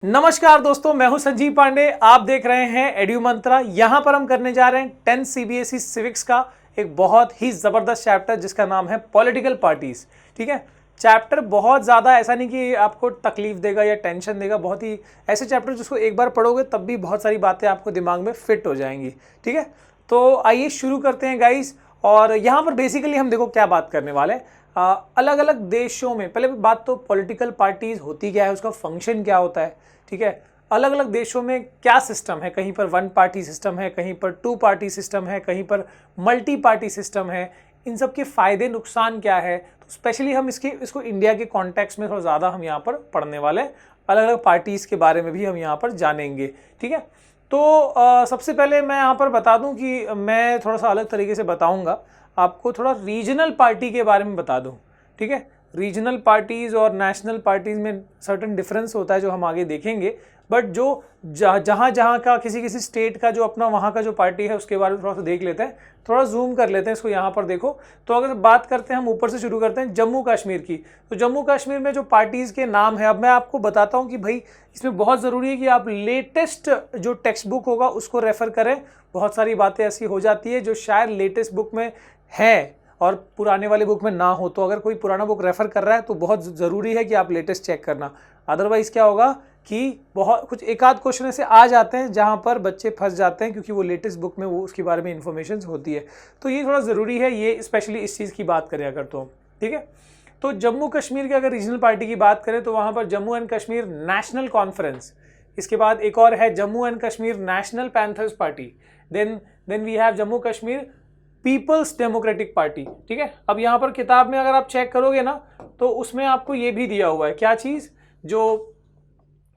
नमस्कार दोस्तों, मैं हूं संजीव पांडे। आप देख रहे हैं एड्यू मंत्रा। यहां पर हम करने जा रहे हैं 10 सीबीएसई सिविक्स का एक बहुत ही जबरदस्त चैप्टर जिसका नाम है पॉलिटिकल पार्टीज। ठीक है, चैप्टर बहुत ज़्यादा ऐसा नहीं कि आपको तकलीफ देगा या टेंशन देगा, बहुत ही ऐसे चैप्टर जिसको एक बार पढ़ोगे तब भी बहुत सारी बातें आपको दिमाग में फिट हो जाएंगी। ठीक है, तो आइए शुरू करते हैं गाइस। और यहाँ पर बेसिकली हम देखो क्या बात करने वाले हैं। अलग अलग देशों में पहले बात तो पॉलिटिकल पार्टीज होती क्या है, उसका फंक्शन क्या होता है। ठीक है, अलग अलग देशों में क्या सिस्टम है, कहीं पर वन पार्टी सिस्टम है, कहीं पर टू पार्टी सिस्टम है, कहीं पर मल्टी पार्टी सिस्टम है। इन सब के फायदे नुकसान क्या है, तो स्पेशली हम इसको इंडिया के कॉन्टेक्स्ट में थोड़ा ज़्यादा हम यहाँ पर पढ़ने वाले हैं। अलग अलग पार्टीज़ के बारे में भी हम यहाँ पर जानेंगे। ठीक है, तो सबसे पहले मैं यहाँ पर बता दूँ कि मैं थोड़ा सा अलग तरीके से बताऊँगा आपको, थोड़ा रीजनल पार्टी के बारे में बता दूँ। ठीक है, रीजनल पार्टीज़ और नेशनल पार्टीज़ में सर्टेन डिफरेंस होता है जो हम आगे देखेंगे। बट जो जहाँ जहाँ का किसी स्टेट का जो अपना वहाँ का जो पार्टी है उसके बारे में थोड़ा सा देख लेते हैं, थोड़ा जूम कर लेते हैं इसको। यहाँ पर देखो, तो अगर बात करते हैं हम ऊपर से शुरू करते हैं जम्मू कश्मीर की, तो जम्मू कश्मीर में जो पार्टीज़ के नाम है, अब मैं आपको बताता हूँ कि भाई इसमें बहुत ज़रूरी है कि आप लेटेस्ट जो टेक्स्ट बुक होगा उसको रेफ़र करें। बहुत सारी बातें ऐसी हो जाती है जो शायद लेटेस्ट बुक में है और पुराने वाले बुक में ना हो, तो अगर कोई पुराना बुक रेफ़र कर रहा है तो बहुत ज़रूरी है कि आप लेटेस्ट चेक करना। अदरवाइज़ क्या होगा कि बहुत कुछ एक आध क्वेश्चन ऐसे आ जाते हैं जहाँ पर बच्चे फंस जाते हैं, क्योंकि वो लेटेस्ट बुक में वो उसके बारे में इन्फॉर्मेशन होती है। तो ये थोड़ा ज़रूरी है, ये स्पेशली इस चीज़ की बात करें अगर तो। ठीक है, तो जम्मू कश्मीर की अगर रीजनल पार्टी की बात करें तो वहाँ पर Jammu and Kashmir National Conference, इसके बाद एक और है Jammu and Kashmir National Panthers Party, then we have Jammu Kashmir Peoples Democratic Party. ठीक है, अब यहाँ पर किताब में अगर आप चेक करोगे ना तो उसमें आपको ये भी दिया हुआ है, क्या चीज़, जो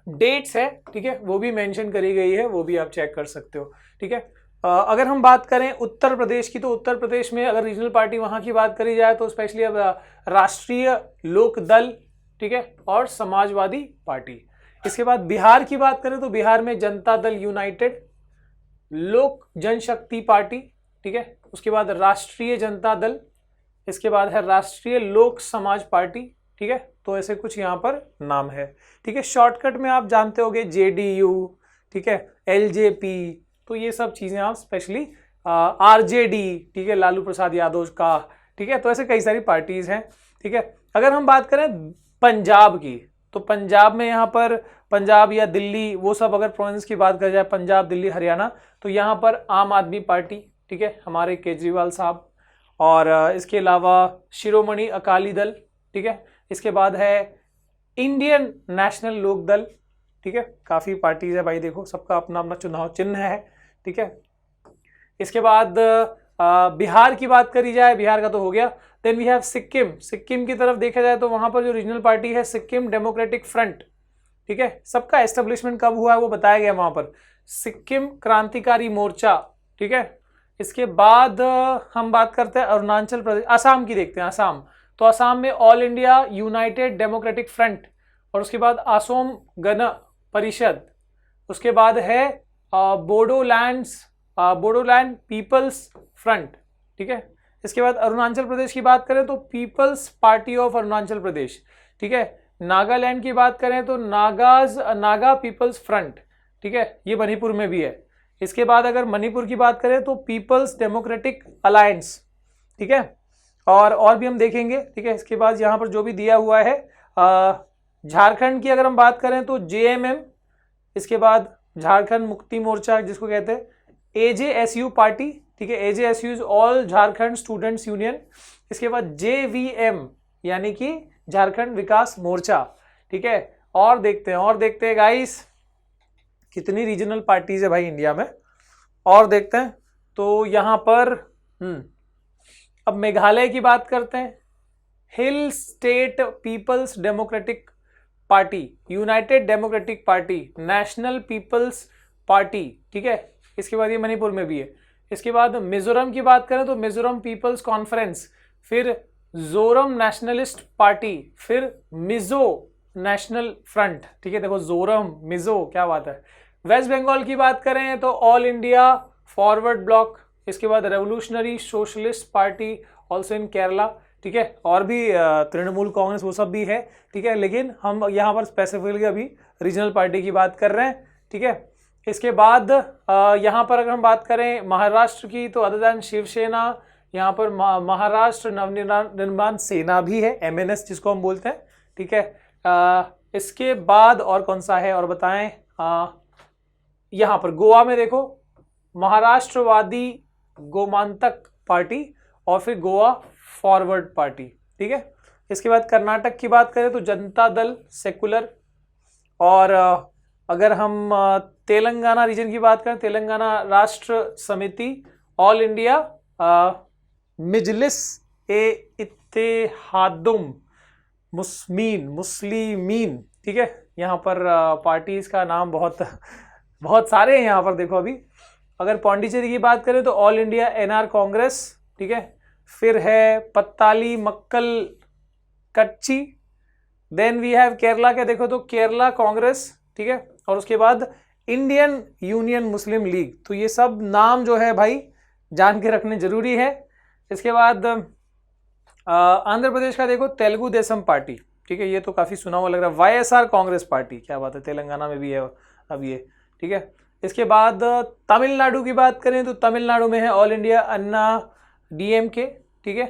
डेट्स है, ठीक है, वो भी मेंशन करी गई है, वो भी आप चेक कर सकते हो। ठीक है, अगर हम बात करें उत्तर प्रदेश की, तो उत्तर प्रदेश में अगर रीजनल पार्टी वहाँ की बात करी जाए तो स्पेशली अब राष्ट्रीय लोक दल, ठीक है, और समाजवादी पार्टी। इसके बाद बिहार की बात करें तो बिहार में जनता दल यूनाइटेड, लोक जनशक्ति पार्टी, ठीक है, उसके बाद राष्ट्रीय जनता दल, इसके बाद है राष्ट्रीय लोक समाज पार्टी। ठीक है, तो ऐसे कुछ यहाँ पर नाम है। ठीक है, शॉर्टकट में आप जानते होंगे जेडीयू, ठीक है, एलजेपी, तो ये सब चीज़ें आप स्पेशली आरजेडी, ठीक है, लालू प्रसाद यादव का। ठीक है, तो ऐसे कई सारी पार्टीज़ हैं। ठीक है, अगर हम बात करें पंजाब की, तो पंजाब में यहाँ पर पंजाब या दिल्ली, वो सब अगर प्रोविंस की बात करी जाए, पंजाब, दिल्ली, हरियाणा, तो यहाँ पर आम आदमी पार्टी, ठीक है, हमारे केजरीवाल साहब, और इसके अलावा शिरोमणि अकाली दल। ठीक है, इसके बाद है इंडियन नेशनल लोक दल। ठीक है, काफ़ी पार्टीज है भाई, देखो सबका अपना अपना चुनाव चिन्ह है। ठीक है, इसके बाद बिहार की बात करी जाए, बिहार का तो हो गया। Then we have Sikkim. Sikkim की तरफ देखा जाए तो वहाँ पर जो रीजनल पार्टी है सिक्किम डेमोक्रेटिक फ्रंट। ठीक है, सबका एस्टेब्लिशमेंट कब हुआ है वो बताया गया वहाँ पर, सिक्किम क्रांतिकारी मोर्चा। ठीक है, इसके बाद हम बात करते हैं अरुणाचल प्रदेश, असम की देखते हैं। असम, तो असम में all India United democratic front, और उसके बाद असम गण परिषद, उसके बाद है बोडोलैंड पीपल्स फ्रंट। ठीक है, इसके बाद अरुणाचल प्रदेश की बात करें तो peoples party of Arunachal Pradesh. ठीक है, नागालैंड की बात करें तो नागा पीपल्स फ्रंट। ठीक है, ये मणिपुर में भी है। इसके बाद अगर मणिपुर की बात करें तो पीपल्स डेमोक्रेटिक अलायंस। ठीक है, और भी हम देखेंगे। ठीक है, इसके बाद यहाँ पर जो भी दिया हुआ है, झारखंड की अगर हम बात करें तो जेएमएम, इसके बाद झारखंड मुक्ति मोर्चा जिसको कहते हैं, एजेएसयू पार्टी। ठीक है, AJSU is all Jharkhand students union. इसके बाद जेवीएम यानी कि झारखंड विकास मोर्चा। ठीक है, और देखते हैं गाइस कितनी रीजनल पार्टीज है भाई इंडिया में, और देखते हैं। तो यहाँ पर अब मेघालय की बात करते हैं, Hill State Peoples Democratic Party, United Democratic Party, National Peoples Party. ठीक है, इसके बाद ये मणिपुर में भी है। इसके बाद मिजोरम की बात करें तो मिजोरम पीपल्स कॉन्फ्रेंस, फिर जोरम नेशनलिस्ट पार्टी, फिर मिजो नेशनल फ्रंट। ठीक है, देखो जोरम मिजो, क्या बात है। वेस्ट बंगाल की बात करें तो ऑल इंडिया फॉरवर्ड ब्लॉक, इसके बाद revolutionary socialist party also in Kerala. ठीक है, और भी तृणमूल कांग्रेस वो सब भी है। ठीक है, लेकिन हम यहाँ पर स्पेसिफिकली अभी रीजनल पार्टी की बात कर रहे हैं, ठीक है। इसके बाद यहाँ पर अगर हम बात करें महाराष्ट्र की, तो अदर देन शिवसेना यहाँ पर महाराष्ट्र नवनिर्माण सेना भी है, MNS जिसको हम बोलते हैं, ठीक है। इसके बाद और कौन सा है और बताएं। यहाँ पर गोवा में देखो महाराष्ट्रवादी गोमांतक पार्टी और फिर गोवा फॉरवर्ड पार्टी, ठीक है। इसके बाद कर्नाटक की बात करें तो जनता दल सेकुलर, और अगर हम तेलंगाना रीजन की बात करें, तेलंगाना राष्ट्र समिति, ऑल इंडिया मिजलिस ए इत्तेहादुम मुस्लिमीन, ठीक है। यहाँ पर पार्टीज का नाम बहुत सारे हैं यहाँ पर देखो। अभी अगर पौंडीचेरी की बात करें तो ऑल इंडिया NR कांग्रेस, ठीक है। फिर है पत्ताली मक्कल कच्ची, देन वी हैव केरला के देखो तो केरला कांग्रेस, ठीक है। और उसके बाद इंडियन यूनियन मुस्लिम लीग। तो ये सब नाम जो है भाई जान के रखने जरूरी है। इसके बाद आंध्र प्रदेश का देखो तेलुगु देशम पार्टी, ठीक है, ये तो काफी सुना हुआ लग रहा है। YSR कांग्रेस पार्टी, क्या बात है, तेलंगाना में भी है अब ये, ठीक है। इसके बाद तमिलनाडु की बात करें तो तमिलनाडु में है ऑल इंडिया अन्ना DMK, ठीक है,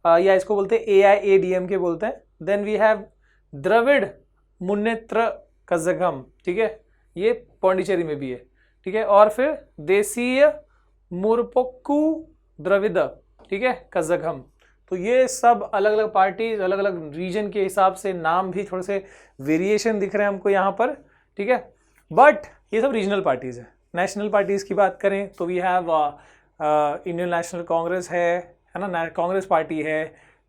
या इसको बोलते हैं AIADMK बोलते हैं। Then we have Dravida Munnetra Kazhagam, ठीक है, ये पौंडीचेरी में भी है, ठीक है। और फिर देशीय मुरपोक्कू द्रविड़, ठीक है, कज़गम। तो ये सब अलग अलग पार्टीज, अलग अलग रीजन के हिसाब से नाम भी थोड़े से वेरिएशन दिख रहे हैं हमको यहाँ पर, ठीक है। बट ये सब रीजनल पार्टीज है। नेशनल पार्टीज की बात करें तो we have Indian National Congress है ना, कांग्रेस पार्टी है।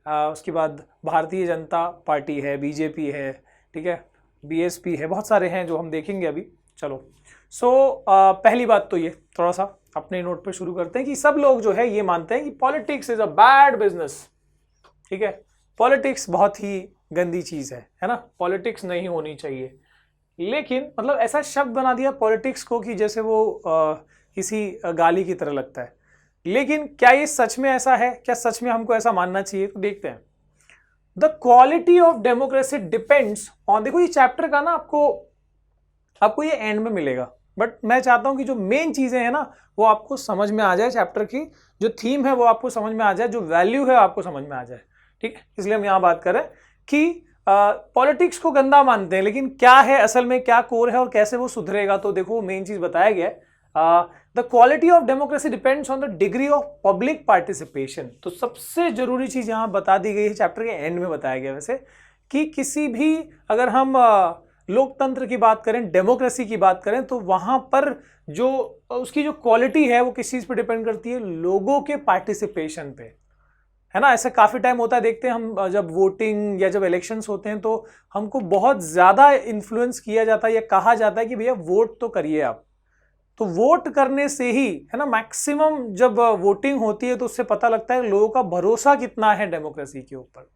उसके बाद भारतीय जनता पार्टी है, BJP है, ठीक है, BSP है, बहुत सारे हैं जो हम देखेंगे अभी। चलो पहली बात तो ये थोड़ा सा अपने नोट पे शुरू करते हैं कि सब लोग जो है ये मानते हैं कि politics is a bad business, ठीक है। पॉलिटिक्स बहुत ही गंदी चीज है ना, पॉलिटिक्स नहीं होनी चाहिए। लेकिन मतलब ऐसा शब्द बना दिया पॉलिटिक्स को कि जैसे वो किसी गाली की तरह लगता है। लेकिन क्या ये सच में ऐसा है? क्या सच में हमको ऐसा मानना चाहिए? तो देखते हैं। The quality of democracy depends on, देखो ये चैप्टर का ना आपको ये एंड में मिलेगा, बट मैं चाहता हूं कि जो मेन चीजें हैं ना वो आपको समझ में आ जाए, चैप्टर की जो थीम है वो आपको समझ में आ जाए, जो वैल्यू है आपको समझ में आ जाए, ठीक है। इसलिए हम यहां बात करें कि पॉलिटिक्स को गंदा मानते हैं, लेकिन क्या है असल में, क्या कोर है और कैसे वो सुधरेगा। तो देखो मेन चीज बताया गया है, the quality of democracy depends on the degree of public participation. तो सबसे जरूरी चीज यहां बता दी गई है, चैप्टर के एंड में बताया गया वैसे, कि किसी भी अगर हम लोकतंत्र की बात करें, डेमोक्रेसी की बात करें, तो वहां पर जो उसकी जो क्वालिटी है वो किस चीज पे डिपेंड करती है, लोगों के पार्टिसिपेशन पे, है ना। ऐसा काफी टाइम होता है, देखते हैं हम जब वोटिंग या जब इलेक्शंस होते हैं तो हमको बहुत ज्यादा इन्फ्लुएंस किया जाता है या कहा जाता है कि भैया वोट तो करिए आप। तो वोट करने से ही, है ना, मैक्सिमम जब वोटिंग होती है तो उससे पता लगता है लोगों का भरोसा कितना है डेमोक्रेसी के ऊपर।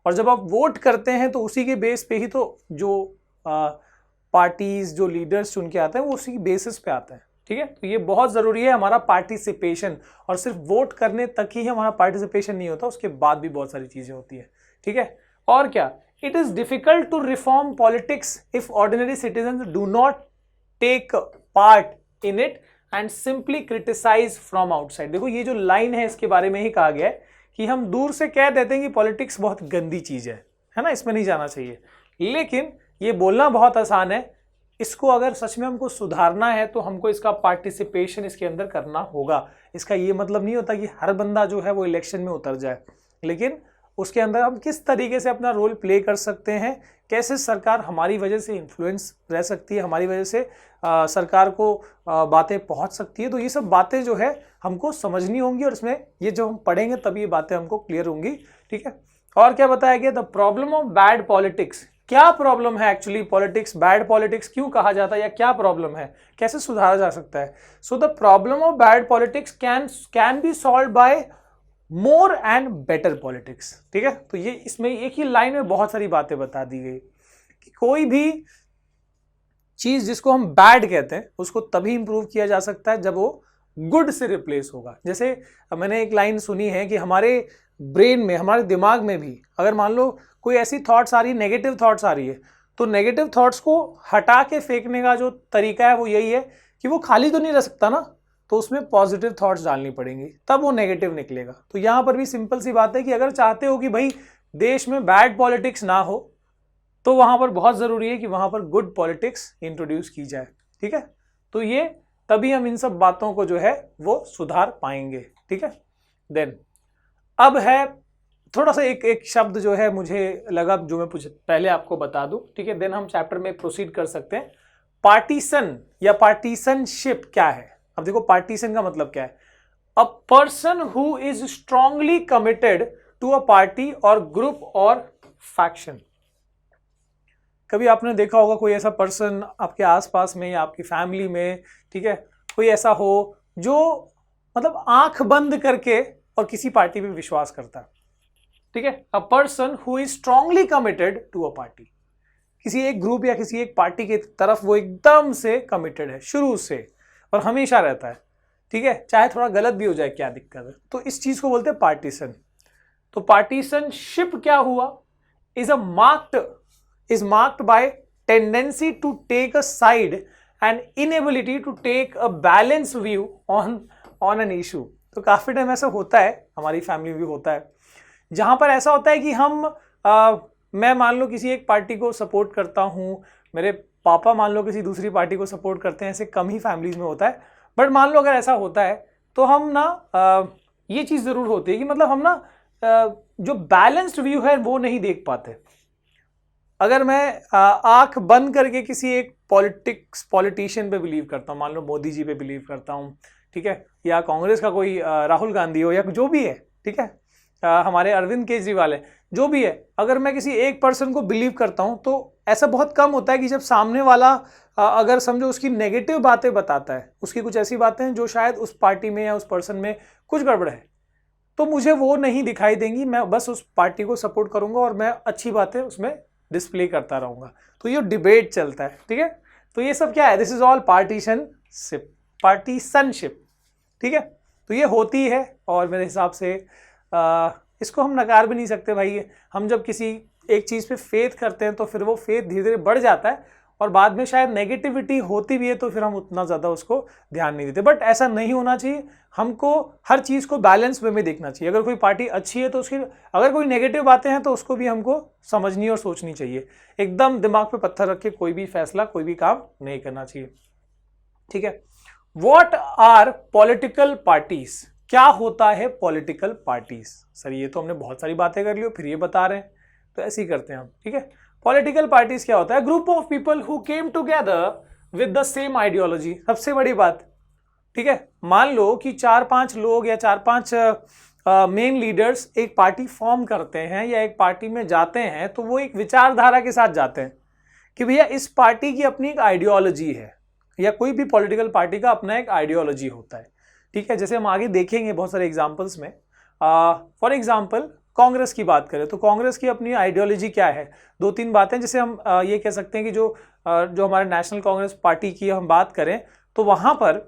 और जब आप वोट करते हैं तो उसी के बेस पे ही तो जो पार्टीज, जो लीडर्स चुन के आते हैं वो उसी बेसिस पे आते हैं, ठीक है। तो ये बहुत जरूरी है हमारा पार्टिसिपेशन, और सिर्फ वोट करने तक ही हमारा पार्टिसिपेशन नहीं होता, उसके बाद भी बहुत सारी चीजें होती है, ठीक है। और क्या, it is difficult to reform politics if ordinary citizen do not take part in it and simply criticise from outside. देखो ये जो लाइन है इसके बारे में ही कहा गया है कि हम दूर से कह देते हैं कि पॉलिटिक्स बहुत गंदी चीज है ना, इसमें नहीं जाना चाहिए। लेकिन ये बोलना बहुत आसान है, इसको अगर सच में हमको सुधारना है तो हमको इसका पार्टिसिपेशन इसके अंदर करना होगा। इसका ये मतलब नहीं होता कि हर बंदा जो है वो इलेक्शन में उतर जाए, लेकिन उसके अंदर हम किस तरीके से अपना रोल प्ले कर सकते हैं, कैसे सरकार हमारी वजह से इन्फ्लुएंस रह सकती है, हमारी वजह से सरकार को बातें पहुंच सकती है। तो ये सब बातें जो है हमको समझनी होंगी, और इसमें ये जो हम पढ़ेंगे तब ये बातें हमको क्लियर होंगी, ठीक है। और क्या बताया गया, the problem of bad politics. क्या प्रॉब्लम है एक्चुअली पॉलिटिक्स, बैड पॉलिटिक्स क्यों कहा जाता है, या क्या प्रॉब्लम है, कैसे सुधारा जा सकता है। So the problem of bad politics can be solve by more and better politics, ठीक है। तो ये इसमें एक ही लाइन में बहुत सारी बातें बता दी गई कि कोई भी चीज जिसको हम बैड कहते हैं उसको तभी इंप्रूव किया जा सकता है जब वो गुड से रिप्लेस होगा। जैसे मैंने एक लाइन सुनी है कि हमारे ब्रेन में, हमारे दिमाग में भी अगर मान लो कोई ऐसी थॉट्स आ रही है, नेगेटिव थॉट्स आ रही है, तो नेगेटिव थॉट्स को हटा के फेंकने का जो तरीका है वो यही है कि वो खाली तो नहीं रह सकता ना, तो उसमें पॉजिटिव थॉट्स डालनी पड़ेंगी, तब वो नेगेटिव निकलेगा। तो यहाँ पर भी सिंपल सी बात है कि अगर चाहते हो कि भाई देश में बैड पॉलिटिक्स ना हो, तो वहां पर बहुत जरूरी है कि वहां पर गुड पॉलिटिक्स इंट्रोड्यूस की जाए। ठीक है, तो ये तभी हम इन सब बातों को जो है वो सुधार पाएंगे। ठीक है, देन अब है थोड़ा सा एक शब्द जो है मुझे लगा जो मैं पहले आपको बता दूं। ठीक है, देन हम चैप्टर में प्रोसीड कर सकते हैं। पार्टीशन या पार्टीशनशिप क्या है? अब देखो पार्टीशन का मतलब क्या है। A person who is strongly committed to a party और ग्रुप और फैक्शन। कभी आपने देखा होगा कोई ऐसा पर्सन आपके आसपास में या आपकी फैमिली में, ठीक है, कोई ऐसा हो जो मतलब आंख बंद करके और किसी पार्टी में विश्वास करता है। ठीक है, a person who is strongly committed to a party, किसी एक ग्रुप या किसी एक पार्टी की तरफ वो एकदम से कमिटेड है शुरू से और हमेशा रहता है। ठीक है, चाहे थोड़ा गलत भी हो जाए, क्या दिक्कत है। तो इस चीज को बोलते हैं पार्टीशन। तो पार्टीशनशिप क्या हुआ? Is marked by tendency to take a side and inability to take a balance view on an issue. तो काफी टाइम ऐसा होता है, हमारी फैमिली में भी होता है, जहां पर ऐसा होता है कि मैं मान लो किसी एक पार्टी को सपोर्ट करता हूं, मेरे पापा मान लो किसी दूसरी पार्टी को सपोर्ट करते हैं, ऐसे कम ही फैमिलीज में होता है। बट मान लो अगर ऐसा होता है तो हम ना ये चीज़ ज़रूर होती है कि मतलब हम ना जो बैलेंस्ड व्यू है वो नहीं देख पाते। अगर मैं आंख बंद करके किसी एक पॉलिटिशियन पे बिलीव करता हूँ, मान लो मोदी जी पे बिलीव करता हूँ, ठीक है, या कांग्रेस का कोई राहुल गांधी हो या जो भी है, ठीक है, हमारे अरविंद केजरीवाल है, जो भी है, अगर मैं किसी एक पर्सन को बिलीव करता हूं तो ऐसा बहुत कम होता है कि जब सामने वाला अगर समझो उसकी नेगेटिव बातें बताता है, उसकी कुछ ऐसी बातें हैं जो शायद उस पार्टी में या उस पर्सन में कुछ गड़बड़ है, तो मुझे वो नहीं दिखाई देंगी, मैं बस उस पार्टी को सपोर्ट करूंगा और मैं अच्छी बातें उसमें डिस्प्ले करता रहूंगा। तो ये डिबेट चलता है। ठीक है, तो ये सब क्या है? This is all पार्टीशनशिप। ठीक है, तो ये होती है और मेरे हिसाब से इसको हम नकार भी नहीं सकते भाई। हम जब किसी एक चीज़ पे फेथ करते हैं तो फिर वो फेथ धीरे धीरे बढ़ जाता है और बाद में शायद नेगेटिविटी होती भी है तो फिर हम उतना ज़्यादा उसको ध्यान नहीं देते। बट ऐसा नहीं होना चाहिए, हमको हर चीज़ को बैलेंस वे में देखना चाहिए। अगर कोई पार्टी अच्छी है तो उसकी, अगर कोई नेगेटिव बातें हैं तो उसको भी हमको समझनी और सोचनी चाहिए। एकदम दिमाग पे पत्थर रख के कोई भी फैसला, कोई भी काम नहीं करना चाहिए। ठीक है, वॉट आर पॉलिटिकल पार्टीज? क्या होता है पॉलिटिकल पार्टीज? सर ये तो हमने बहुत सारी बातें कर ली, फिर ये बता रहे हैं, तो ऐसे ही करते हैं हम। ठीक है, पॉलिटिकल पार्टीज क्या होता है? Group of people who came together with the same ideology. सबसे बड़ी बात, ठीक है, मान लो कि 4-5 लोग या 4-5 मेन लीडर्स एक पार्टी फॉर्म करते हैं या एक पार्टी में जाते हैं, तो वो एक विचारधारा के साथ जाते हैं कि भैया इस पार्टी की अपनी एक आइडियोलॉजी है, या कोई भी पॉलिटिकल पार्टी का अपना एक आइडियोलॉजी होता है। ठीक है, जैसे हम आगे देखेंगे बहुत सारे एग्जाम्पल्स में। फॉर एग्जाम्पल कांग्रेस की बात करें तो कांग्रेस की अपनी आइडियोलॉजी क्या है? 2-3 बातें, जैसे हम ये कह सकते हैं कि जो हमारे नेशनल कांग्रेस पार्टी की हम बात करें तो वहाँ पर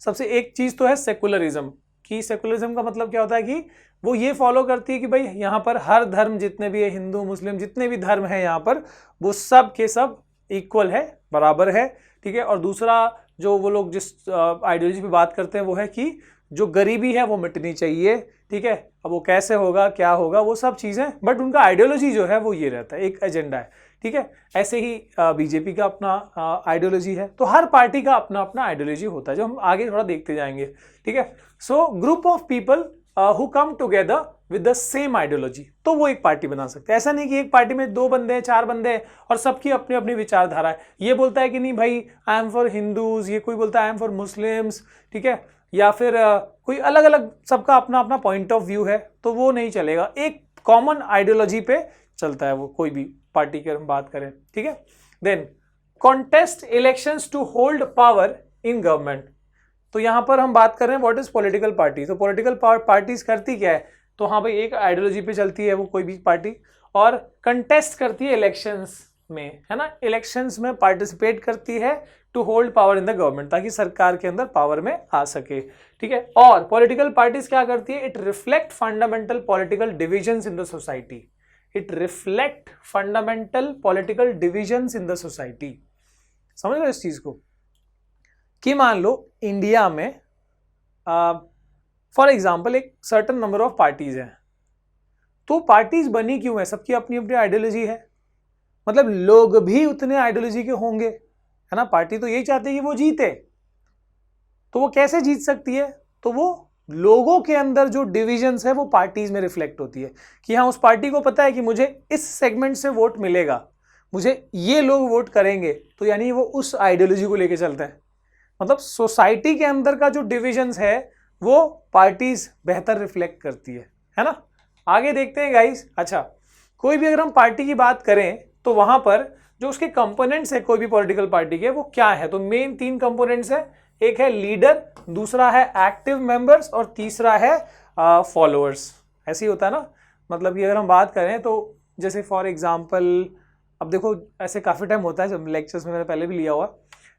सबसे एक चीज़ तो है सेकुलरिज्म। कि सेकुलरिज्म का मतलब क्या होता है कि वो ये फॉलो करती है कि भाई यहाँ पर हर धर्म जितने भी है, हिंदू मुस्लिम जितने भी धर्म हैं यहाँ पर, वो सब के सब इक्वल है, बराबर है। ठीक है, और दूसरा जो वो लोग जिस आइडियोलॉजी पे बात करते हैं वो है कि जो गरीबी है वो मिटनी चाहिए। ठीक है, अब वो कैसे होगा, क्या होगा, वो सब चीज़ें, बट उनका आइडियोलॉजी जो है वो ये रहता है, एक एजेंडा है। ठीक है, ऐसे ही बीजेपी का अपना आइडियोलॉजी है। तो हर पार्टी का अपना अपना आइडियोलॉजी होता है, जो हम आगे थोड़ा देखते जाएंगे। ठीक है, so group of people who come together with the same ideology, तो वो एक पार्टी बना सकते हैं। ऐसा नहीं कि एक पार्टी में 2 बंदे हैं, 4 बंदे हैं और सबकी अपनी अपनी विचारधारा है। ये बोलता है कि नहीं भाई आई एम फॉर हिंदूज, ये कोई बोलता है आई एम फॉर मुस्लिम्स, ठीक है, या फिर कोई अलग अलग, सबका अपना अपना पॉइंट ऑफ व्यू है, तो वो नहीं चलेगा। एक कॉमन आइडियोलॉजी पे चलता है वो, कोई भी पार्टी की हम बात करें। ठीक है, then contest elections to hold power in government. तो यहां पर हम बात कर रहे हैं व्हाट इज पॉलिटिकल पार्टी। तो पॉलिटिकल पार्टीज करती क्या है? तो हाँ भाई, एक आइडियोलॉजी पे चलती है वो कोई भी पार्टी, और कंटेस्ट करती है इलेक्शंस में, है ना, इलेक्शंस में पार्टिसिपेट करती है to hold power in the government, ताकि सरकार के अंदर पावर में आ सके। ठीक है, और पॉलिटिकल पार्टीज क्या करती है? It reflect fundamental political divisions in the society. It reflect fundamental political divisions in the society. समझ लो इस चीज को कि मान लो इंडिया में फॉर एग्जाम्पल एक सर्टन नंबर ऑफ पार्टीज हैं, तो पार्टीज बनी क्यों है? सबकी अपनी अपनी आइडियोलॉजी है, मतलब लोग भी उतने आइडियोलॉजी के होंगे, है ना। पार्टी तो यही चाहती है कि वो जीते, तो वो कैसे जीत सकती है? तो वो लोगों के अंदर जो डिविजन्स है वो पार्टीज में रिफ्लेक्ट होती है कि हाँ, उस पार्टी को पता है कि मुझे इस सेगमेंट से वोट मिलेगा, मुझे ये लोग वोट करेंगे, तो यानी वो उस आइडियोलॉजी को लेके चलता है। मतलब सोसाइटी के अंदर का जो डिविजन्स है वो पार्टीज बेहतर रिफ्लेक्ट करती है ना। आगे देखते हैं गाइस। अच्छा, कोई भी अगर हम पार्टी की बात करें तो वहां पर जो उसके कंपोनेंट्स है कोई भी पॉलिटिकल पार्टी के, वो क्या है? तो मेन 3 कंपोनेंट्स है, एक है लीडर, दूसरा है एक्टिव मेंबर्स और तीसरा है फॉलोअर्स। ऐसे ही होता है ना। मतलब कि अगर हम बात करें तो जैसे फॉर एग्जांपल, अब देखो ऐसे काफ़ी टाइम होता है, जब लेक्चर्स में मैंने पहले भी लिया हुआ,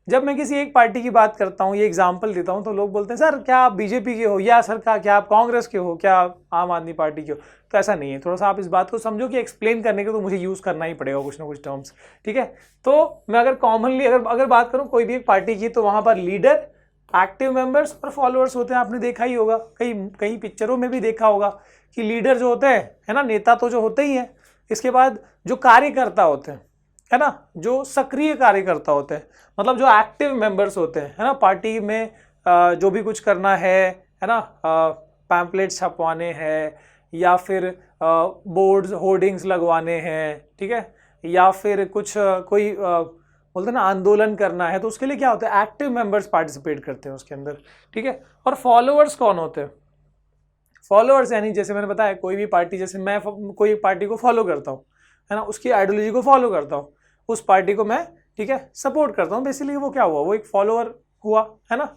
जब मैं किसी एक पार्टी की बात करता हूँ, ये एग्जांपल देता हूँ, तो लोग बोलते हैं सर क्या आप बीजेपी के हो, या सर क्या आप कांग्रेस के हो, क्या आप आम आदमी पार्टी के हो? तो ऐसा नहीं है। थोड़ा सा आप इस बात को समझो कि एक्सप्लेन करने के तो मुझे यूज़ करना ही पड़ेगा कुछ ना कुछ टर्म्स, ठीक है। तो मैं अगर कॉमनली अगर बात करूँ कोई भी एक पार्टी की, तो वहाँ पर लीडर, एक्टिव मेंबर्स और फॉलोअर्स होते हैं। आपने देखा ही होगा, कई पिक्चरों में भी देखा होगा कि लीडर जो होते हैं, है ना, नेता तो जो होते ही हैं, इसके बाद जो कार्यकर्ता होते हैं, है ना, जो सक्रिय कार्यकर्ता होते हैं, मतलब जो एक्टिव मेंबर्स होते हैं, है ना, पार्टी में जो भी कुछ करना है ना, पैम्पलेट्स छपवाने हैं या फिर बोर्ड्स होर्डिंग्स लगवाने हैं, ठीक है, या फिर कुछ कोई बोलते हैं ना आंदोलन करना है, तो उसके लिए क्या होता है, एक्टिव मेंबर्स पार्टिसिपेट करते हैं उसके अंदर, ठीक है। और फॉलोअर्स कौन होते हैं? फॉलोअर्स यानी जैसे मैंने बताया, कोई भी पार्टी, जैसे मैं कोई पार्टी को फॉलो करता हूँ, है ना, उसकी आइडियोलॉजी को फॉलो करता हूँ, उस पार्टी को मैं, ठीक है, सपोर्ट करता हूँ, बेसिकली वो क्या हुआ, वो एक फॉलोअर हुआ, है ना।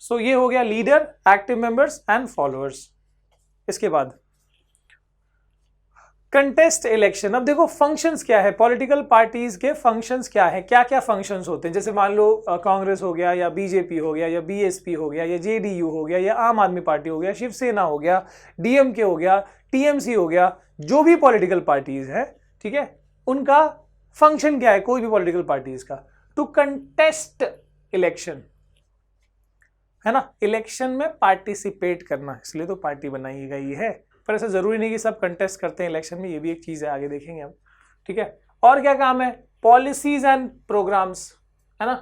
सो ये हो गया leader, active members and followers. इसके बाद कंटेस्ट इलेक्शन। अब देखो फंक्शंस क्या है, पॉलिटिकल पार्टीज के फंक्शंस क्या है, क्या क्या फंक्शंस होते हैं। जैसे मान लो कांग्रेस हो गया, या बीजेपी हो गया, या बीएसपी हो गया, या जेडीयू हो गया, या आम आदमी पार्टी हो गया, शिवसेना हो गया, डीएमके हो गया, टीएमसी हो गया, जो भी पॉलिटिकल पार्टीज है, ठीक है, उनका फंक्शन क्या है, कोई भी पॉलिटिकल पार्टीज का, टू कंटेस्ट इलेक्शन, है ना, इलेक्शन में पार्टिसिपेट करना, इसलिए तो पार्टी बनाई गई है। पर ऐसा जरूरी नहीं कि सब कंटेस्ट करते हैं इलेक्शन में, ये भी एक चीज है, आगे देखेंगे हम, ठीक है। और क्या काम है, पॉलिसीज एंड प्रोग्राम्स, है ना,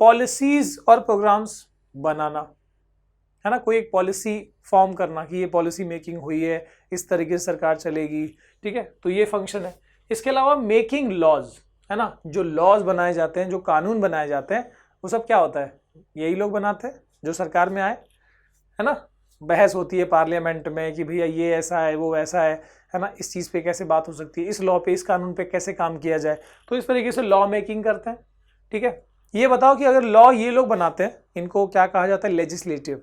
पॉलिसीज और प्रोग्राम्स बनाना, है ना, कोई एक पॉलिसी फॉर्म करना कि ये पॉलिसी मेकिंग हुई है, इस तरीके से सरकार चलेगी, ठीक है, तो ये फंक्शन है। इसके अलावा मेकिंग लॉज, है ना, जो लॉज बनाए जाते हैं, जो कानून बनाए जाते हैं, वो सब क्या होता है, यही लोग बनाते हैं जो सरकार में आए, है ना। बहस होती है पार्लियामेंट में कि भैया ये ऐसा है, वो ऐसा है ना, इस चीज़ पे कैसे बात हो सकती है, इस लॉ पे, इस कानून पे कैसे काम किया जाए, तो इस तरीके से लॉ मेकिंग करते हैं, ठीक है। ये बताओ कि अगर लॉ ये लोग बनाते हैं, इनको क्या कहा जाता है, लेजिस्लेटिव,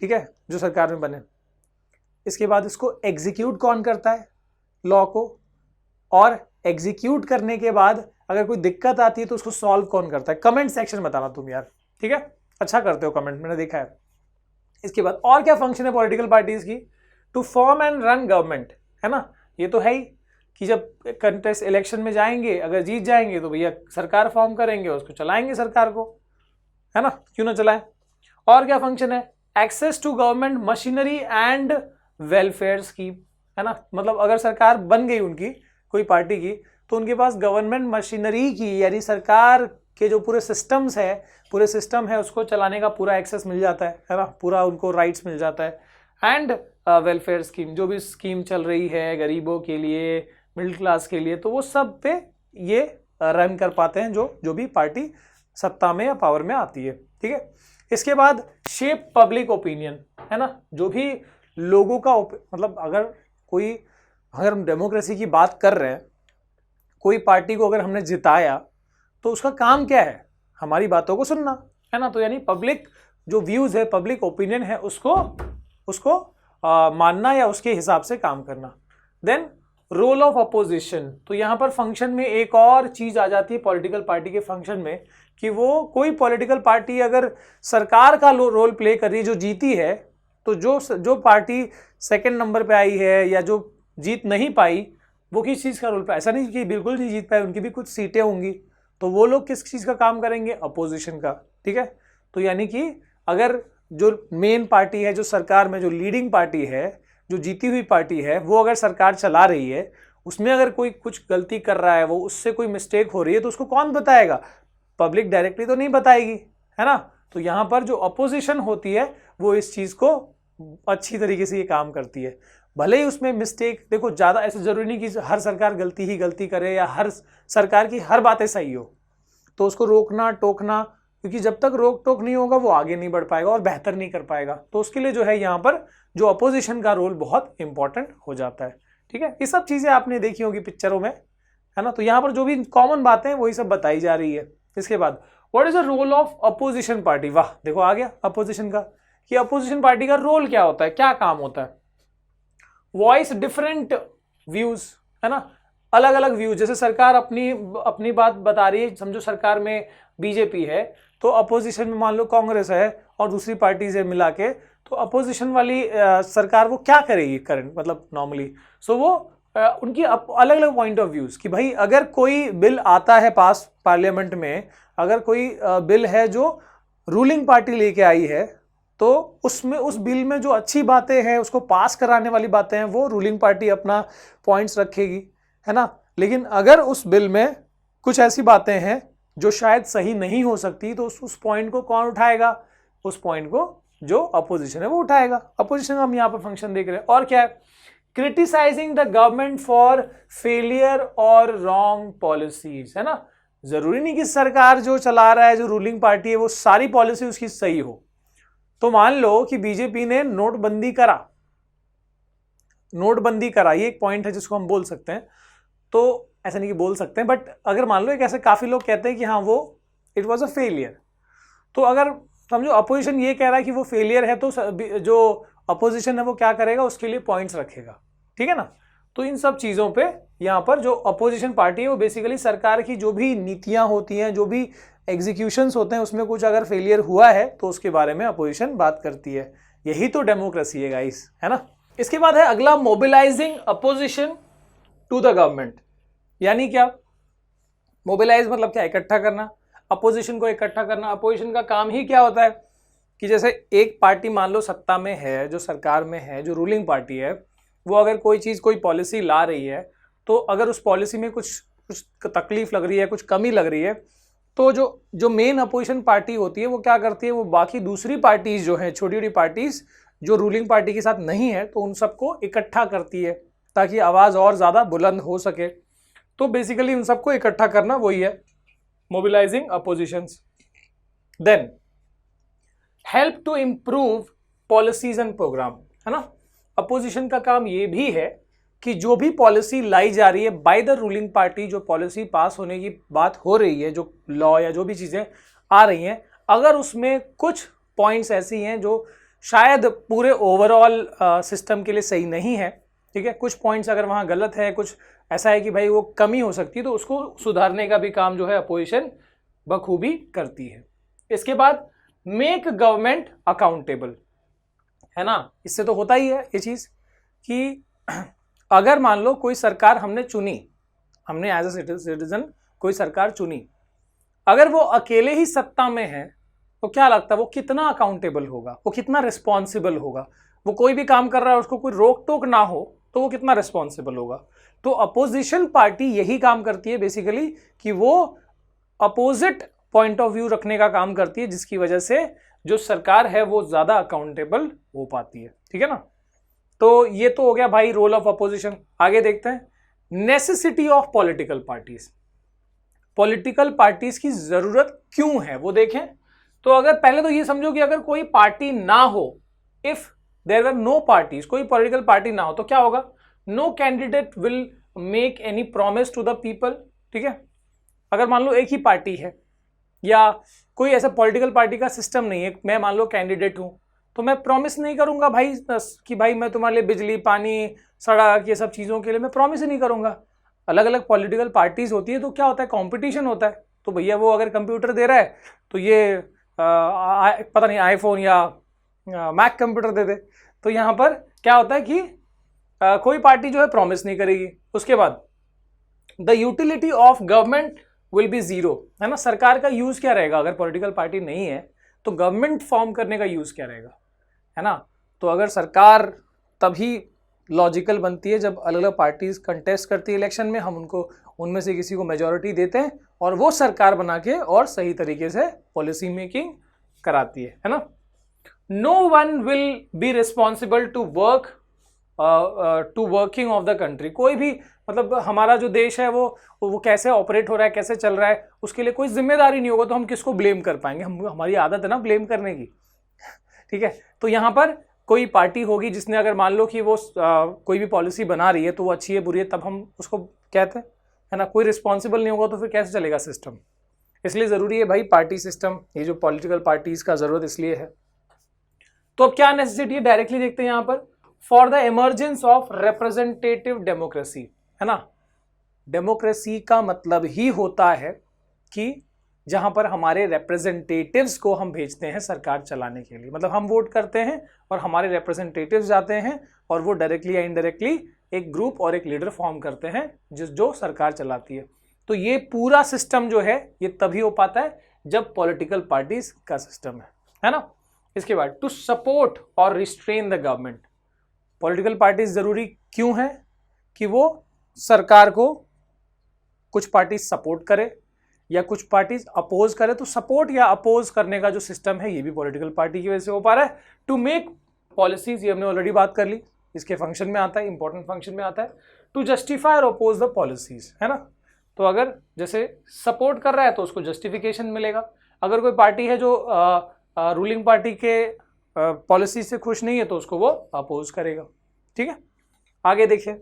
ठीक है, जो सरकार में बने। इसके बाद इसको एग्जीक्यूट कौन करता है, लॉ को, और एग्जीक्यूट करने के बाद अगर कोई दिक्कत आती है तो उसको सॉल्व कौन करता है। कमेंट सेक्शन में बताना तुम यार, ठीक है, अच्छा करते हो कमेंट, मैंने देखा है। इसके बाद और क्या फंक्शन है पॉलिटिकल पार्टीज की, to form and run government, है ना, ये तो है ही कि जब कंटेस्ट इलेक्शन में जाएंगे, अगर जीत जाएंगे तो भैया सरकार फॉर्म करेंगे, उसको चलाएंगे सरकार को, है ना, क्यों ना चलाएं। और क्या फंक्शन है, access to government machinery and welfare scheme, है ना, मतलब अगर सरकार बन गई उनकी कोई पार्टी की, तो उनके पास गवर्नमेंट मशीनरी की, यानी सरकार के जो पूरे सिस्टम्स है, पूरे सिस्टम है, उसको चलाने का पूरा एक्सेस मिल जाता है ना, पूरा उनको राइट्स मिल जाता है। एंड वेलफेयर स्कीम, जो भी स्कीम चल रही है गरीबों के लिए, मिडिल क्लास के लिए, तो वो सब पे ये रन कर पाते हैं जो भी पार्टी सत्ता में या पावर में आती है, ठीक है। इसके बाद शेप पब्लिक ओपिनियन, है ना, जो भी लोगों का मतलब अगर हम डेमोक्रेसी की बात कर रहे हैं, कोई पार्टी को अगर हमने जिताया तो उसका काम क्या है, हमारी बातों को सुनना, है ना, तो यानी पब्लिक जो व्यूज है, पब्लिक ओपिनियन है, उसको मानना या उसके हिसाब से काम करना। देन रोल ऑफ अपोजिशन, तो यहाँ पर फंक्शन में एक और चीज आ जाती है पॉलिटिकल पार्टी के फंक्शन में, कि वो कोई पॉलिटिकल पार्टी अगर सरकार का रोल प्ले कर रही है, जो जीती है, तो जो पार्टी सेकंड नंबर पे आई है, या जो जीत नहीं पाई, वो किस चीज़ का रोल पाया? ऐसा नहीं कि बिल्कुल नहीं जीत पाए, उनकी भी कुछ सीटें होंगी, तो वो लोग किस चीज़ का काम करेंगे? अपोजिशन का। ठीक है, तो यानी कि अगर जो मेन पार्टी है, जो सरकार में जो लीडिंग पार्टी है, जो जीती हुई पार्टी है, वो अगर सरकार चला रही है, उसमें अगर कोई कुछ गलती कर रहा है, वो उससे कोई मिस्टेक हो रही है, तो उसको कौन बताएगा? पब्लिक डायरेक्टली तो नहीं बताएगी, है ना। तो यहाँ पर जो अपोजिशन होती है वो इस चीज़ को अच्छी तरीके से ये काम करती है। भले ही उसमें मिस्टेक, देखो ज़्यादा ऐसा जरूरी नहीं कि हर सरकार गलती ही गलती करे या हर सरकार की हर बातें सही हो, तो उसको रोकना टोकना, क्योंकि जब तक रोक टोक नहीं होगा वो आगे नहीं बढ़ पाएगा और बेहतर नहीं कर पाएगा। तो उसके लिए जो है यहाँ पर जो अपोजिशन का रोल बहुत इंपॉर्टेंट हो जाता है। ठीक है, ये सब चीज़ें आपने देखी होगी पिक्चरों में, है ना। तो यहाँ पर जो भी कॉमन बातें हैं वही सब बताई जा रही है। इसके बाद what is the role of opposition party? वाह, देखो आ गया अपोजिशन का, कि अपोजिशन पार्टी का रोल क्या होता है, क्या काम होता है? वॉइस डिफरेंट व्यूज, है ना, अलग अलग व्यूज। जैसे सरकार अपनी बात बता रही है, समझो सरकार में बीजेपी है, तो अपोजिशन में मान लो कांग्रेस है और दूसरी पार्टी से मिला के, तो अपोजिशन वाली सरकार वो क्या करेगी करंट, मतलब नॉर्मली सो वो उनकी अलग अलग पॉइंट ऑफ व्यूज, कि भाई अगर कोई बिल आता है पास पार्लियामेंट में, अगर कोई बिल है जो रूलिंग पार्टी लेके आई है, तो उसमें उस बिल में जो अच्छी बातें हैं, उसको पास कराने वाली बातें हैं, वो रूलिंग पार्टी अपना पॉइंट्स रखेगी, है ना। लेकिन अगर उस बिल में कुछ ऐसी बातें हैं जो शायद सही नहीं हो सकती, तो उस पॉइंट को कौन उठाएगा? उस पॉइंट को जो अपोजिशन है वो उठाएगा। अपोजिशन का हम यहाँ पर फंक्शन देख रहे हैं। और क्या है? Criticising the government for failure और रॉन्ग पॉलिसीज, है ना। जरूरी नहीं कि सरकार जो चला रहा है, जो रूलिंग पार्टी है, वो सारी पॉलिसी उसकी सही हो। तो मान लो कि बीजेपी ने नोटबंदी करा, ये एक पॉइंट है जिसको हम बोल सकते हैं। तो ऐसा नहीं कि बोल सकते हैं, बट अगर मान लो एक ऐसे काफी लोग कहते हैं कि हाँ वो इट वाज अ फेलियर, तो अगर समझो अपोजिशन ये कह रहा है कि वो फेलियर है, तो जो अपोजिशन है वो क्या करेगा? उसके लिए पॉइंट्स रखेगा। ठीक है ना। तो इन सब चीजों पे यहाँ पर जो अपोजिशन पार्टी है वो बेसिकली सरकार की जो भी नीतियां होती हैं, जो भी एग्जीक्यूशंस होते हैं, उसमें कुछ अगर फेलियर हुआ है तो उसके बारे में अपोजिशन बात करती है। यही तो डेमोक्रेसी है गाइस, है ना। इसके बाद है अगला, mobilising opposition to the government. यानी क्या? मोबिलाइज मतलब क्या? इकट्ठा करना, अपोजिशन को इकट्ठा करना। अपोजिशन का काम ही क्या होता है कि जैसे एक पार्टी मान लो सत्ता में है, जो सरकार में है, जो रूलिंग पार्टी है, वो अगर कोई चीज़, कोई पॉलिसी ला रही है, तो अगर उस पॉलिसी में कुछ तकलीफ लग रही है, कुछ कमी लग रही है, तो जो मेन अपोजिशन पार्टी होती है वो क्या करती है? वो बाकी दूसरी पार्टीज जो हैं, छोटी छोटी पार्टीज जो रूलिंग पार्टी के साथ नहीं है, तो उन सबको इकट्ठा करती है ताकि आवाज़ और ज़्यादा बुलंद हो सके। तो बेसिकली उन सबको इकट्ठा करना वही है mobilising oppositions. Then help to improve policies and programme, है ना। अपोजिशन का काम ये भी है कि जो भी पॉलिसी लाई जा रही है बाय द रूलिंग पार्टी, जो पॉलिसी पास होने की बात हो रही है, जो लॉ या जो भी चीज़ें आ रही हैं, अगर उसमें कुछ पॉइंट्स ऐसी हैं जो शायद पूरे ओवरऑल सिस्टम के लिए सही नहीं है, ठीक है, कुछ पॉइंट्स अगर वहाँ गलत है, कुछ ऐसा है कि भाई वो कमी हो सकती है, तो उसको सुधारने का भी काम जो है अपोजिशन बखूबी करती है। इसके बाद मेक गवर्नमेंट अकाउंटेबल, है ना। इससे तो होता ही है ये चीज़ कि अगर मान लो कोई सरकार हमने चुनी, हमने एज ए सिटीजन कोई सरकार चुनी, अगर वो अकेले ही सत्ता में है, तो क्या लगता है वो कितना अकाउंटेबल होगा, वो कितना रिस्पॉन्सिबल होगा? वो कोई भी काम कर रहा है, उसको कोई रोक टोक ना हो, तो वो कितना रिस्पॉन्सिबल होगा? तो अपोजिशन पार्टी यही काम करती है बेसिकली, कि वो अपोजिट पॉइंट ऑफ व्यू रखने का काम करती है, जिसकी वजह से जो सरकार है वो ज्यादा अकाउंटेबल हो पाती है। ठीक है ना। तो ये तो हो गया भाई रोल ऑफ अपोजिशन। आगे देखते हैं necessity of political parties. Political parties की जरूरत क्यों है वो देखें। तो अगर पहले तो ये समझो कि अगर कोई पार्टी ना हो, if there are no parties, कोई पॉलिटिकल पार्टी ना हो, तो क्या होगा? No candidate will make any promise to the people. ठीक है। अगर मान लो एक ही पार्टी है या कोई ऐसा पॉलिटिकल पार्टी का सिस्टम नहीं है, मैं मान लो कैंडिडेट हूं, तो मैं प्रॉमिस नहीं करूंगा भाई कि भाई मैं तुम्हारे लिए बिजली, पानी, सड़क, ये सब चीज़ों के लिए मैं प्रॉमिस ही नहीं करूंगा। अलग अलग पॉलिटिकल पार्टीज होती है, तो क्या होता है? कंपटीशन होता है। तो भैया वो अगर कंप्यूटर दे रहा है तो ये पता नहीं आईफोन या मैक कंप्यूटर दे दे। तो यहाँ पर क्या होता है कि कोई पार्टी जो है प्रॉमिस नहीं करेगी। उसके बाद the utility of government will be zero, है ना। सरकार का यूज क्या रहेगा अगर पॉलिटिकल पार्टी नहीं है, तो गवर्नमेंट फॉर्म करने का यूज क्या रहेगा, है ना। तो अगर सरकार तभी लॉजिकल बनती है जब अलग अलग पार्टीज कंटेस्ट करती है इलेक्शन में, हम उनको उनमें से किसी को मेजॉरिटी देते हैं और वो सरकार बना के और सही तरीके से पॉलिसी मेकिंग कराती है ना। No one will be responsible to working of the country. कोई भी मतलब हमारा जो देश है वो कैसे ऑपरेट हो रहा है, कैसे चल रहा है, उसके लिए कोई जिम्मेदारी नहीं होगा तो हम किसको ब्लेम कर पाएंगे। हमारी आदत है ना ब्लेम करने की, ठीक है। तो यहाँ पर कोई पार्टी होगी जिसने अगर मान लो कि वो कोई भी पॉलिसी बना रही है तो वो अच्छी है बुरी है, तब हम उसको कहते हैं, है ना। कोई रिस्पॉन्सिबल नहीं होगा तो फिर कैसे चलेगा सिस्टम। इसलिए ज़रूरी है भाई पार्टी सिस्टम, ये जो पॉलिटिकल पार्टीज का ज़रूरत इसलिए है। तो अब क्या नेसेसिटी है, डायरेक्टली देखते हैं यहाँ पर। For the emergence of representative democracy, है ना। डेमोक्रेसी का मतलब ही होता है कि जहां पर हमारे रिप्रेजेंटेटिव्स को हम भेजते हैं सरकार चलाने के लिए, मतलब हम वोट करते हैं और हमारे रिप्रेजेंटेटिव्स जाते हैं और वो डायरेक्टली या इनडायरेक्टली एक ग्रुप और एक लीडर फॉर्म करते हैं जो सरकार चलाती है। तो ये पूरा सिस्टम जो है ये तभी हो पाता है जब पॉलिटिकल पार्टीज का सिस्टम है ना। इसके बाद टू सपोर्ट और restrain the government. Political parties जरूरी क्यों है कि वो सरकार को कुछ पार्टी सपोर्ट करे या कुछ पार्टीज अपोज करे। तो सपोर्ट या अपोज करने का जो सिस्टम है ये भी पॉलिटिकल पार्टी की वजह से हो पा रहा है। टू मेक पॉलिसीज, ये हमने ऑलरेडी बात कर ली, इसके फंक्शन में आता है, इंपॉर्टेंट फंक्शन में आता है। टू जस्टिफाई और अपोज द पॉलिसीज, है ना। तो अगर जैसे सपोर्ट कर रहा है तो उसको जस्टिफिकेशन मिलेगा। अगर कोई पार्टी है जो रूलिंग पार्टी के पॉलिसी से खुश नहीं है तो उसको वो अपोज करेगा, ठीक है। आगे देखिए,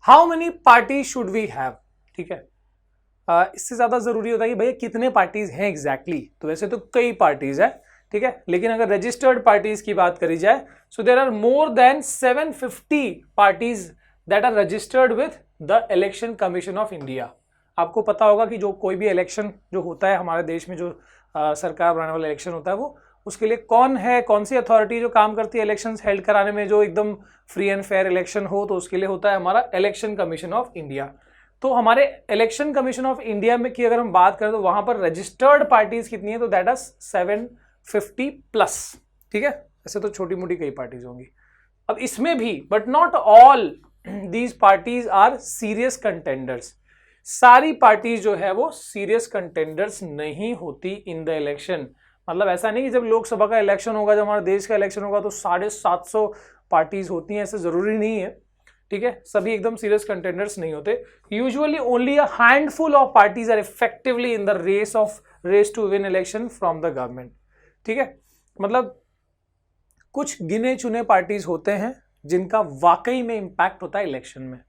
how many party should we have, ठीक है। इससे ज्यादा जरूरी होता है कि भैया कितने पार्टीज हैं एग्जैक्टली। तो वैसे तो कई पार्टीज है, ठीक है, लेकिन अगर रजिस्टर्ड पार्टीज की बात करी जाए so there are more than 750 parties that are registered with the Election Commission of India. आपको पता होगा कि जो कोई भी इलेक्शन जो होता है हमारे देश में, जो सरकार बनाने वाला इलेक्शन होता है, वो उसके लिए कौन है, कौन सी अथॉरिटी जो काम करती है इलेक्शंस हेल्ड कराने में, जो एकदम फ्री एंड फेयर इलेक्शन हो, तो उसके लिए होता है हमारा इलेक्शन कमीशन ऑफ इंडिया। तो हमारे इलेक्शन कमीशन ऑफ इंडिया में की अगर हम बात करें तो वहां पर रजिस्टर्ड पार्टीज कितनी है, तो दैट इज 750 प्लस, ठीक है। ऐसे तो छोटी मोटी कई पार्टीज होंगी। अब इसमें भी but not all these parties are serious contenders. सारी पार्टीज जो है वो सीरियस कंटेंडर्स नहीं होती इन द इलेक्शन। मतलब ऐसा नहीं कि जब लोकसभा का इलेक्शन होगा, जब हमारे देश का इलेक्शन होगा तो 750 पार्टीज होती हैं, ऐसा जरूरी नहीं है, ठीक है। सभी एकदम सीरियस कंटेंडर्स नहीं होते। Usually only a handful of parties are effectively in the race to win election from the government, ठीक है। मतलब कुछ गिने चुने पार्टीज होते हैं जिनका वाकई में इंपैक्ट होता है इलेक्शन में,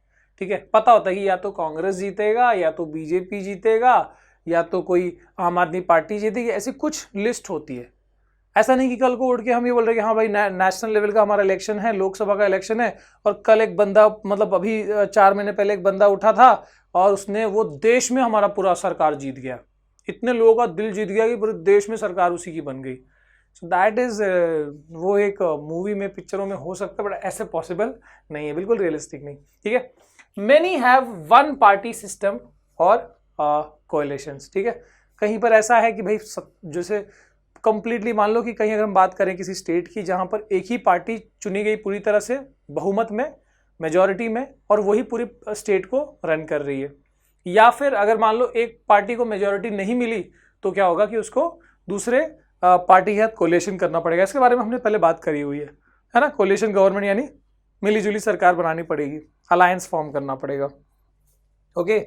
ठीक है। पता होता है कि या तो कांग्रेस जीतेगा, या तो बीजेपी जीतेगा, या तो कोई आम आदमी पार्टी जीतेगी, ऐसी कुछ लिस्ट होती है। ऐसा नहीं कि कल को उठ के हम ये बोल रहे हैं कि हाँ भाई नेशनल लेवल का हमारा इलेक्शन है, लोकसभा का इलेक्शन है, और कल एक बंदा, मतलब अभी 4 महीने पहले एक बंदा उठा था और उसने वो देश में हमारा पूरा सरकार जीत गया, इतने लोगों का दिल जीत गया कि पूरे देश में सरकार उसी की बन गई। सो दैट इज वो एक मूवी में, पिक्चरों में हो सकता है, बट ऐसे पॉसिबल नहीं है, बिल्कुल रियलिस्टिक नहीं, ठीक है। Many have one party system और कोएलिशंस, ठीक है। कहीं पर ऐसा है कि भाई जैसे कंप्लीटली मान लो कि कहीं अगर हम बात करें किसी स्टेट की जहां पर एक ही पार्टी चुनी गई पूरी तरह से बहुमत में, मेजॉरिटी में, और वही पूरी स्टेट को रन कर रही है, या फिर अगर मान लो एक पार्टी को मेजॉरिटी नहीं मिली तो क्या होगा कि उसको दूसरे पार्टी के साथ कोलिशन करना पड़ेगा। इसके बारे में हमने पहले बात करी हुई है ना। कोलिशन गवर्नमेंट यानी मिलीजुली सरकार बनानी पड़ेगी, अलायंस फॉर्म करना पड़ेगा, ओके।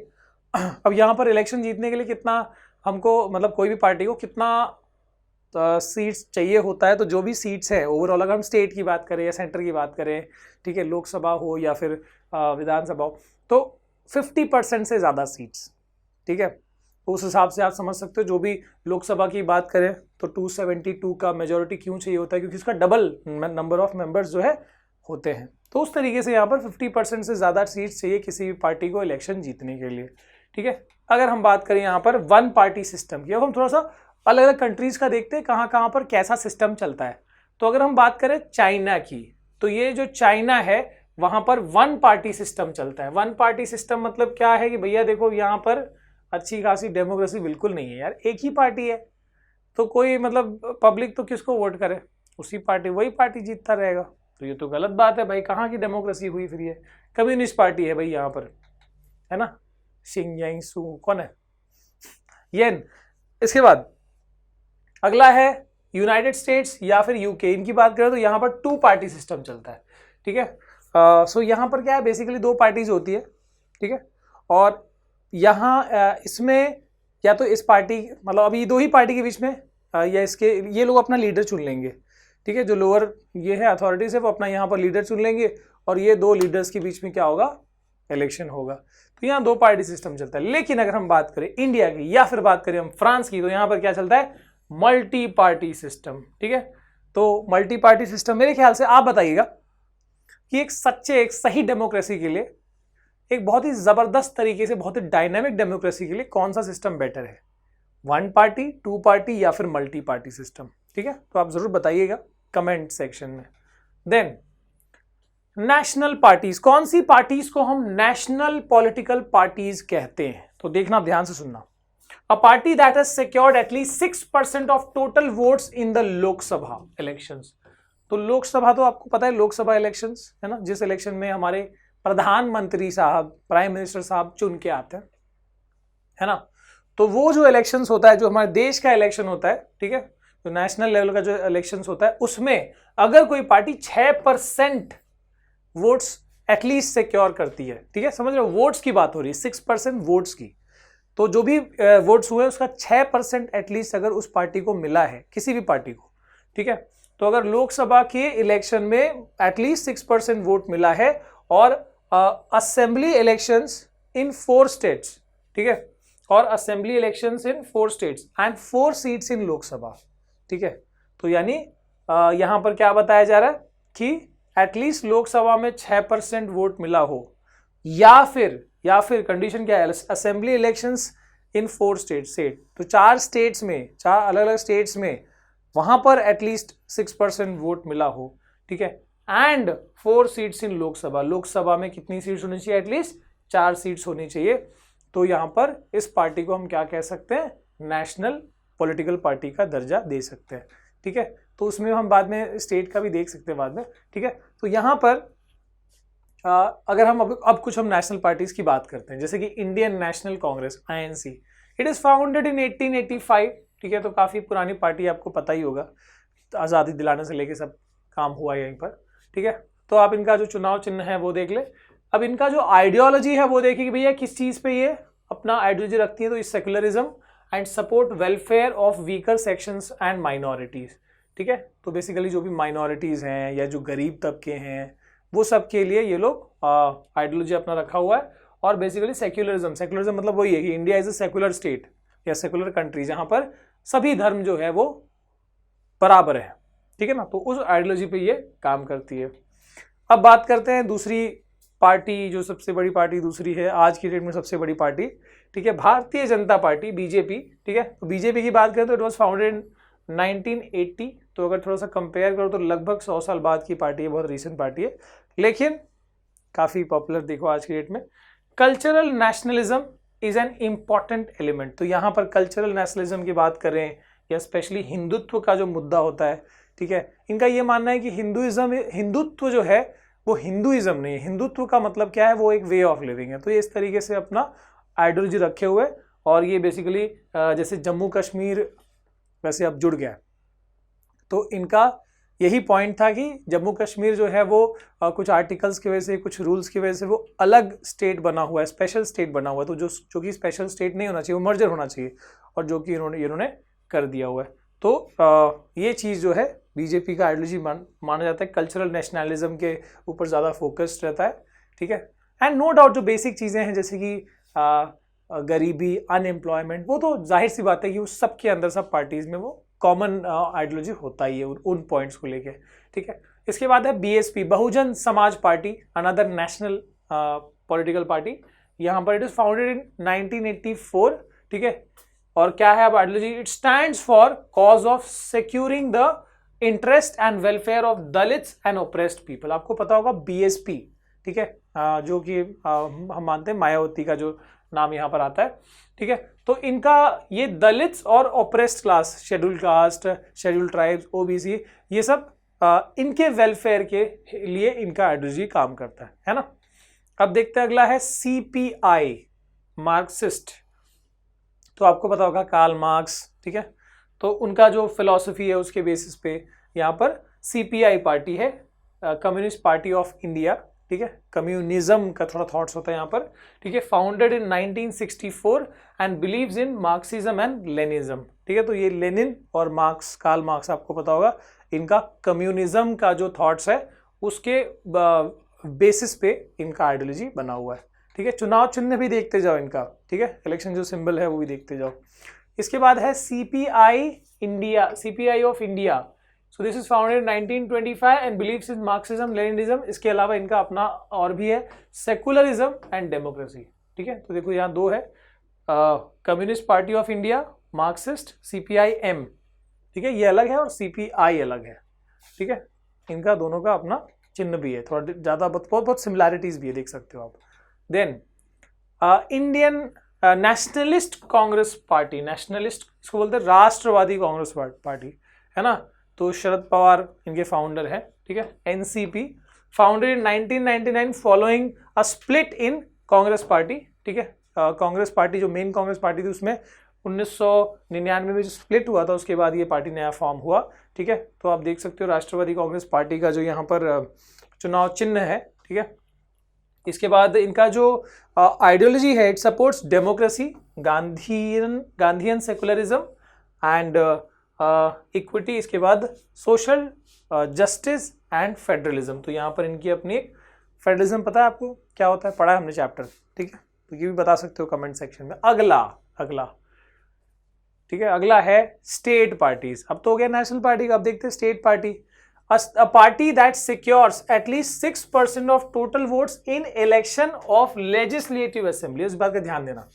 अब यहाँ पर इलेक्शन जीतने के लिए कितना हमको, मतलब कोई भी पार्टी को कितना सीट्स चाहिए होता है, तो जो भी सीट्स है ओवरऑल, अगर हम स्टेट की बात करें या सेंटर की बात करें, ठीक है, लोकसभा हो या फिर विधानसभा हो, तो 50% से ज़्यादा सीट्स, ठीक है। उस हिसाब से आप समझ सकते हो, जो भी लोकसभा की बात करें तो 272 का मेजॉरिटी क्यों चाहिए होता है, क्योंकि उसका डबल नंबर ऑफ मेंबर्स जो है होते हैं। तो उस तरीके से यहाँ पर 50% से ज़्यादा सीट्स चाहिए किसी भी पार्टी को इलेक्शन जीतने के लिए, ठीक है। अगर हम बात करें यहाँ पर वन पार्टी सिस्टम की, अब हम थोड़ा सा अलग अलग कंट्रीज का देखते हैं कहाँ कहाँ पर कैसा सिस्टम चलता है। तो अगर हम बात करें चाइना की, तो ये जो चाइना है वहां पर वन पार्टी सिस्टम चलता है। वन पार्टी सिस्टम मतलब क्या है कि भैया देखो यहाँ पर अच्छी खासी डेमोक्रेसी बिल्कुल नहीं है यार, एक ही पार्टी है, तो कोई मतलब पब्लिक तो किसको वोट करे, उसी पार्टी, वही पार्टी जीतता रहेगा। तो ये तो गलत बात है भाई, कहाँ की डेमोक्रेसी हुई फिर, ये कम्युनिस्ट पार्टी है भाई यहाँ पर, है ना, शिंग यांग सू कौन है येन। इसके बाद अगला है यूनाइटेड स्टेट्स या फिर यूके, इनकी बात करें तो यहाँ पर टू पार्टी सिस्टम चलता है, ठीक है। सो यहाँ पर क्या है, बेसिकली दो पार्टीज होती है, ठीक है, और यहाँ इसमें या तो इस पार्टी मतलब अभी दो ही पार्टी के बीच में या इसके ये लोग अपना लीडर चुन लेंगे, ठीक है, जो लोअर ये है अथॉरिटीज है वो अपना यहाँ पर लीडर चुन लेंगे और ये दो लीडर्स के बीच में क्या होगा, इलेक्शन होगा। तो यहाँ दो पार्टी सिस्टम चलता है। लेकिन अगर हम बात करें इंडिया की या फिर बात करें हम फ्रांस की, तो यहाँ पर क्या चलता है, मल्टी पार्टी सिस्टम, ठीक है। तो मल्टी पार्टी सिस्टम मेरे ख्याल से आप बताइएगा कि एक सही डेमोक्रेसी के लिए, एक बहुत ही जबरदस्त तरीके से, बहुत ही डायनामिक डेमोक्रेसी के लिए कौन सा सिस्टम बेटर है, वन पार्टी, टू पार्टी या फिर मल्टी पार्टी सिस्टम, ठीक है। तो आप जरूर बताइएगा कमेंट सेक्शन में। देन नेशनल पार्टीज, कौन सी पार्टीज को हम नेशनल पॉलिटिकल पार्टीज कहते हैं, तो देखना ध्यान से सुनना। A party that has secured at least 6% of total votes in the Lok Sabha elections। तो लोकसभा तो आपको पता है, लोकसभा इलेक्शंस है ना, जिस इलेक्शन में हमारे प्रधानमंत्री साहब, प्राइम मिनिस्टर साहब चुन के आते हैं, है ना। तो वो जो इलेक्शंस होता है, जो हमारे देश का इलेक्शन होता है, ठीक है, तो नेशनल लेवल का जो इलेक्शंस होता है, उसमें अगर कोई पार्टी 6% वोट्स एटलीस्ट सिक्योर करती है, ठीक है, समझ रहे हो, वोट्स की बात हो रही है, 6% वोट्स की, तो जो भी वोट्स हुए उसका 6% एटलीस्ट अगर उस पार्टी को मिला है, किसी भी पार्टी को, ठीक है, तो अगर लोकसभा के इलेक्शन में एटलीस्ट 6% वोट मिला है और असेंबली इलेक्शंस इन 4 स्टेट्स, ठीक है, और assembly elections in 4 states and 4 seats in Lok Sabha, ठीक है, तो यानी यहां पर क्या बताया जा रहा है कि एटलीस्ट लोकसभा में 6% वोट मिला हो, या फिर कंडीशन क्या है, असेंबली इलेक्शंस इन 4 स्टेट्स, तो 4 स्टेट्स में, 4 अलग अलग स्टेट्स में वहां पर एटलीस्ट 6% वोट मिला हो, ठीक है, and 4 seats in Lok Sabha, Lok Sabha में कितनी सीट्स होनी चाहिए, एटलीस्ट 4 सीट्स होनी चाहिए। तो यहां पर इस पार्टी को हम क्या कह सकते हैं, नेशनल पॉलिटिकल पार्टी का दर्जा दे सकते हैं, ठीक है। तो उसमें हम बाद में स्टेट का भी देख सकते हैं बाद में, ठीक है। तो यहां पर अगर हम अब कुछ हम नेशनल पार्टीज की बात करते हैं, जैसे कि Indian National Congress INC, it is founded in 1885, ठीक है, तो काफी पुरानी पार्टी, आपको पता ही होगा, तो आज़ादी दिलाने से लेके सब काम हुआ यहीं पर, ठीक है। तो आप इनका जो चुनाव चिन्ह है वो देख ले। अब इनका जो आइडियोलॉजी है वो देखिए कि भैया किस चीज पे ये अपना आइडियोलॉजी रखती है, तो इस secularism and support welfare of weaker sections and minorities, ठीक है। तो बेसिकली जो भी माइनॉरिटीज हैं या जो गरीब तबके हैं वो सब के लिए ये लोग आइडियोलॉजी अपना रखा हुआ है। और बेसिकली सेक्युलरिज्म मतलब वही है कि India is a secular state या सेक्युलर कंट्री जहां पर सभी धर्म जो है वो बराबर है, ठीक है ना, तो उस आइडियोलॉजी पे ये काम करती है। अब बात करते हैं दूसरी पार्टी, जो सबसे बड़ी पार्टी दूसरी है आज की डेट में सबसे बड़ी पार्टी, ठीक है, भारतीय जनता पार्टी, बीजेपी, ठीक है। तो बीजेपी की बात करें तो इट वॉज फाउंडेड इन 1980, तो अगर थोड़ा सा कंपेयर करो तो लगभग 100 साल बाद की पार्टी है, बहुत रीसेंट पार्टी है, लेकिन काफ़ी पॉपुलर देखो आज की डेट में। Cultural nationalism is an important element, तो यहाँ पर कल्चरल नेशनलिज्म की बात करें या स्पेशली हिंदुत्व का जो मुद्दा होता है, ठीक है, इनका ये मानना है कि हिंदुत्व जो है वो हिंदुइज्म नहीं है, हिंदुत्व का मतलब क्या है, वो एक वे ऑफ लिविंग है। तो ये इस तरीके से अपना आइडियोलॉजी रखे हुए, और ये बेसिकली जैसे जम्मू कश्मीर वैसे अब जुड़ गया, तो इनका यही पॉइंट था कि जम्मू कश्मीर जो है वो कुछ आर्टिकल्स की वजह से, कुछ रूल्स की वजह से वो अलग स्टेट बना हुआ है, स्पेशल स्टेट बना हुआ है, तो जो कि स्पेशल स्टेट नहीं होना चाहिए, वो मर्जर होना चाहिए, और जो कि इन्होंने कर दिया हुआ है। तो ये चीज़ जो है बीजेपी का आइडियोलॉजी माना जाता है, कल्चरल नेशनलिज्म के ऊपर ज़्यादा फोकस्ड रहता है, ठीक है। एंड नो डाउट जो बेसिक चीज़ें हैं जैसे कि गरीबी, अनएम्प्लॉयमेंट, वो तो जाहिर सी बात है कि उस सब के अंदर सब पार्टीज में वो कॉमन आइडियोलॉजी होता ही है उन पॉइंट्स को लेके, ठीक है। इसके बाद है BSP, Bahujan Samaj party, another national political party. यहाँ पर इट इज फाउंडेड इन 1984, ठीक है। और क्या है अब ideology, it stands for cause of securing the interest and welfare of Dalits and oppressed people. आपको पता होगा BSP ठीक है, जो कि हम मानते हैं मायावती का जो नाम यहाँ पर आता है, ठीक है। तो इनका ये दलित्स और oppressed class, schedule caste, schedule tribes, OBC, ये सब इनके वेलफेयर के लिए इनका आइडियोलॉजी काम करता है ना। अब देखते हैं अगला है सीपीआई, मार्क्सिस्ट। तो आपको पता होगा कार्ल मार्क्स, ठीक है। तो उनका जो फिलॉसफी है उसके बेसिस पे यहाँ पर सीपीआई पार्टी है, कम्युनिस्ट पार्टी ऑफ इंडिया, ठीक है। कम्युनिज्म का थोड़ा थॉट्स होता है यहाँ पर, ठीक है। Founded in 1964 and believes in Marxism and Leninism, ठीक है। तो ये लेनिन और मार्क्स, कार्ल मार्क्स, आपको पता होगा इनका कम्युनिज्म का जो थॉट्स है उसके बेसिस पे इनका आइडियोलॉजी बना हुआ है, ठीक है। चुनाव चिन्ह भी देखते जाओ इनका, ठीक है, इलेक्शन जो सिंबल है वो भी देखते जाओ। इसके बाद है CPI India, CPI of India. So this is founded 1925 and believes in Marxism Leninism. इसके अलावा इनका अपना और भी है, सेकुलरिज्म एंड डेमोक्रेसी, ठीक है। तो देखो यहाँ दो है, communist party of India, Marxist, CPI-M, ठीक है, ये अलग है और सीपीआई अलग है, ठीक है। इनका दोनों का अपना चिन्ह भी है, थोड़ा ज्यादा बहुत सिमिलैरिटीज भी है, देख सकते हो आप। Then Indian Nationalist Congress Party, nationalist इसको बोलते हैं राष्ट्रवादी कांग्रेस पार्टी, है ना। तो शरद पवार इनके फाउंडर है, ठीक है। NCP founded in 1999 following a split in Congress party, ठीक है। कांग्रेस पार्टी जो मेन कांग्रेस पार्टी थी उसमें 1999 में जो स्प्लिट हुआ था उसके बाद ये पार्टी नया फॉर्म हुआ, ठीक है। तो आप देख सकते हो राष्ट्रवादी कांग्रेस पार्टी का जो यहाँ पर चुनाव चिन्ह है, ठीक है। इसके बाद इनका जो आइडियोलॉजी है, it supports democracy, Gandhian secularism and equity. इसके बाद सोशल जस्टिस एंड फेडरलिज्म। तो यहाँ पर इनकी अपनी एक फेडरलिज्म, पता है आपको क्या होता है, पढ़ा है हमने चैप्टर, ठीक है। तो ये भी बता सकते हो कमेंट सेक्शन में। अगला ठीक है, अगला है स्टेट पार्टीज। अब तो हो गया नेशनल पार्टी का, अब देखते हैं state party. A party that secures at least 6% of total votes in election of legislative assembly। इस बात का ध्यान देना,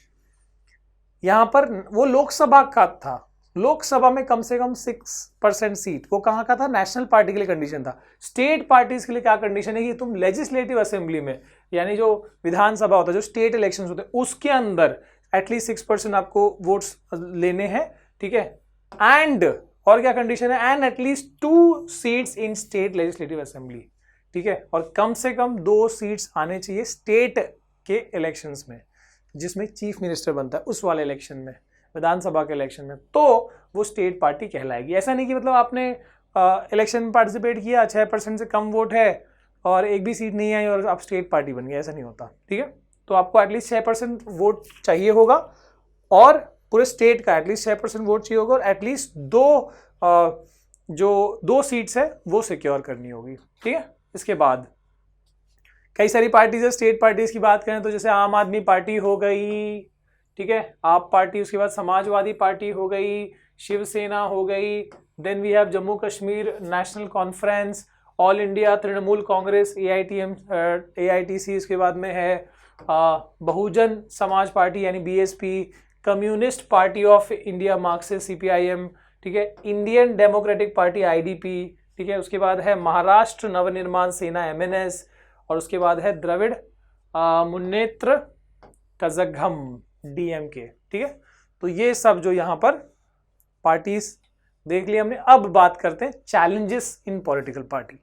यहां पर वो लोकसभा का था, लोकसभा में कम से कम 6% सीट, वो कहां का था, नेशनल पार्टी के लिए कंडीशन था। स्टेट पार्टीज के लिए क्या कंडीशन है कि तुम लेजिस्लेटिव असेंबली में, यानी जो विधानसभा होता है, जो स्टेट इलेक्शंस होते हैं, उसके अंदर एटलीस्ट 6% आपको वोट्स लेने हैं, ठीक है। एंड और क्या कंडीशन है, and at least 2 seats in state legislative assembly, ठीक है। और कम से कम 2 सीट्स आने चाहिए स्टेट के इलेक्शंस में, जिसमें चीफ मिनिस्टर बनता है, उस वाले इलेक्शन में, विधानसभा के इलेक्शन में, तो वो स्टेट पार्टी कहलाएगी। ऐसा नहीं कि मतलब आपने इलेक्शन में पार्टिसिपेट किया, 6% से कम वोट है और एक भी सीट नहीं आई और आप स्टेट पार्टी बन गए, ऐसा नहीं होता, ठीक है। तो आपको एटलीस्ट 6% वोट चाहिए होगा और पूरे स्टेट का एटलीस्ट 6% वोट चाहिए होगा और एटलीस्ट 2 सीट्स है वो सिक्योर करनी होगी, ठीक है। इसके बाद कई सारी पार्टीज है, स्टेट पार्टीज की बात करें तो जैसे आम आदमी पार्टी हो गई, ठीक है, आप पार्टी, उसके बाद समाजवादी पार्टी हो गई, शिवसेना हो गई, then we have Jammu Kashmir National Conference, All India Trinamool Congress, AITC, इसके बाद में है बहुजन समाज पार्टी यानी BSP, communist party of India Marxist CPI-M, ठीक है, इंडियन डेमोक्रेटिक पार्टी IDP, ठीक है। उसके बाद है महाराष्ट्र नवनिर्माण सेना MNS, और उसके बाद है द्रविड़ मुन्नेत्र कज़गम DMK, ठीक है। तो ये सब जो यहाँ पर पार्टीज देख लिया हमने। अब बात करते हैं challenges in political party.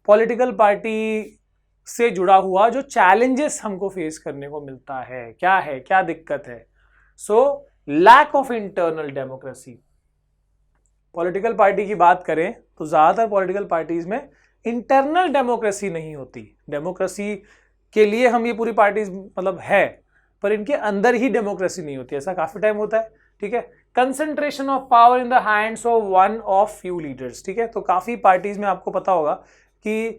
Political party से जुड़ा हुआ जो चैलेंजेस हमको फेस करने को मिलता है, क्या दिक्कत है। So lack of internal democracy. Political party की बात करें तो ज्यादातर पॉलिटिकल पार्टीज में इंटरनल डेमोक्रेसी नहीं होती। डेमोक्रेसी के लिए हम ये पूरी पार्टीज मतलब है, पर इनके अंदर ही डेमोक्रेसी नहीं होती, ऐसा काफी टाइम होता है, ठीक है। Concentration of power in the hands of one of few leaders, ठीक है। तो काफी पार्टीज में आपको पता होगा कि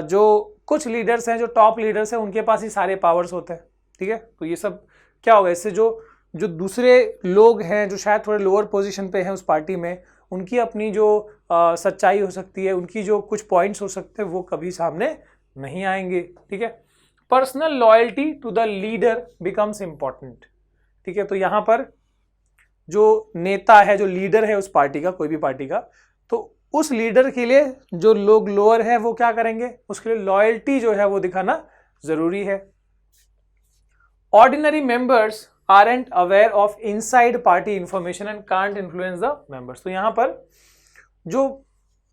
जो कुछ लीडर्स हैं, जो टॉप लीडर्स हैं, उनके पास ही सारे पावर्स होते हैं, ठीक है। तो ये सब क्या होगा, इससे जो दूसरे लोग हैं जो शायद थोड़े लोअर पोजीशन पे हैं उस पार्टी में, उनकी अपनी जो सच्चाई हो सकती है, उनकी जो कुछ पॉइंट्स हो सकते हैं, वो कभी सामने नहीं आएंगे, ठीक है। Personal loyalty to the leader becomes important, ठीक है। तो यहाँ पर जो नेता है, जो लीडर है उस पार्टी का, कोई भी पार्टी का, तो उस लीडर के लिए जो लोग लोअर है वो क्या करेंगे, उसके लिए लॉयल्टी जो है वो दिखाना जरूरी है। Ordinary members aren't aware of inside party information and can't influence the members. तो यहां पर जो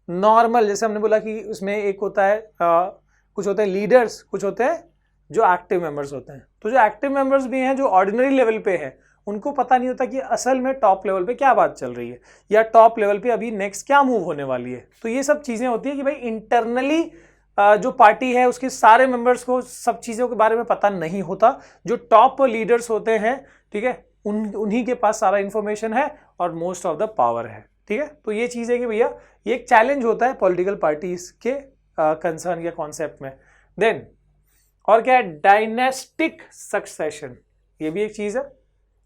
नॉर्मल, जैसे हमने बोला कि उसमें एक होता है कुछ होते हैं लीडर्स, कुछ होते हैं जो एक्टिव मेंबर्स होते हैं। तो जो एक्टिव मेंबर्स भी हैं जो ऑर्डिनरी लेवल पे है, उनको पता नहीं होता कि असल में टॉप लेवल पे क्या बात चल रही है या टॉप लेवल पे अभी नेक्स्ट क्या मूव होने वाली है। तो ये सब चीजें होती है कि भाई इंटरनली जो पार्टी है उसके सारे मेंबर्स को सब चीज़ों के बारे में पता नहीं होता। जो टॉप लीडर्स होते हैं, ठीक है, उन्हीं के पास सारा इंफॉर्मेशन है और मोस्ट ऑफ द पावर है। ठीक है, तो ये चीज़ है कि भैया ये एक चैलेंज होता है पॉलिटिकल पार्टीज के कंसर्न या कॉन्सेप्ट में। देन और क्या है, डायनेस्टिक सक्सेशन, ये भी एक चीज़ है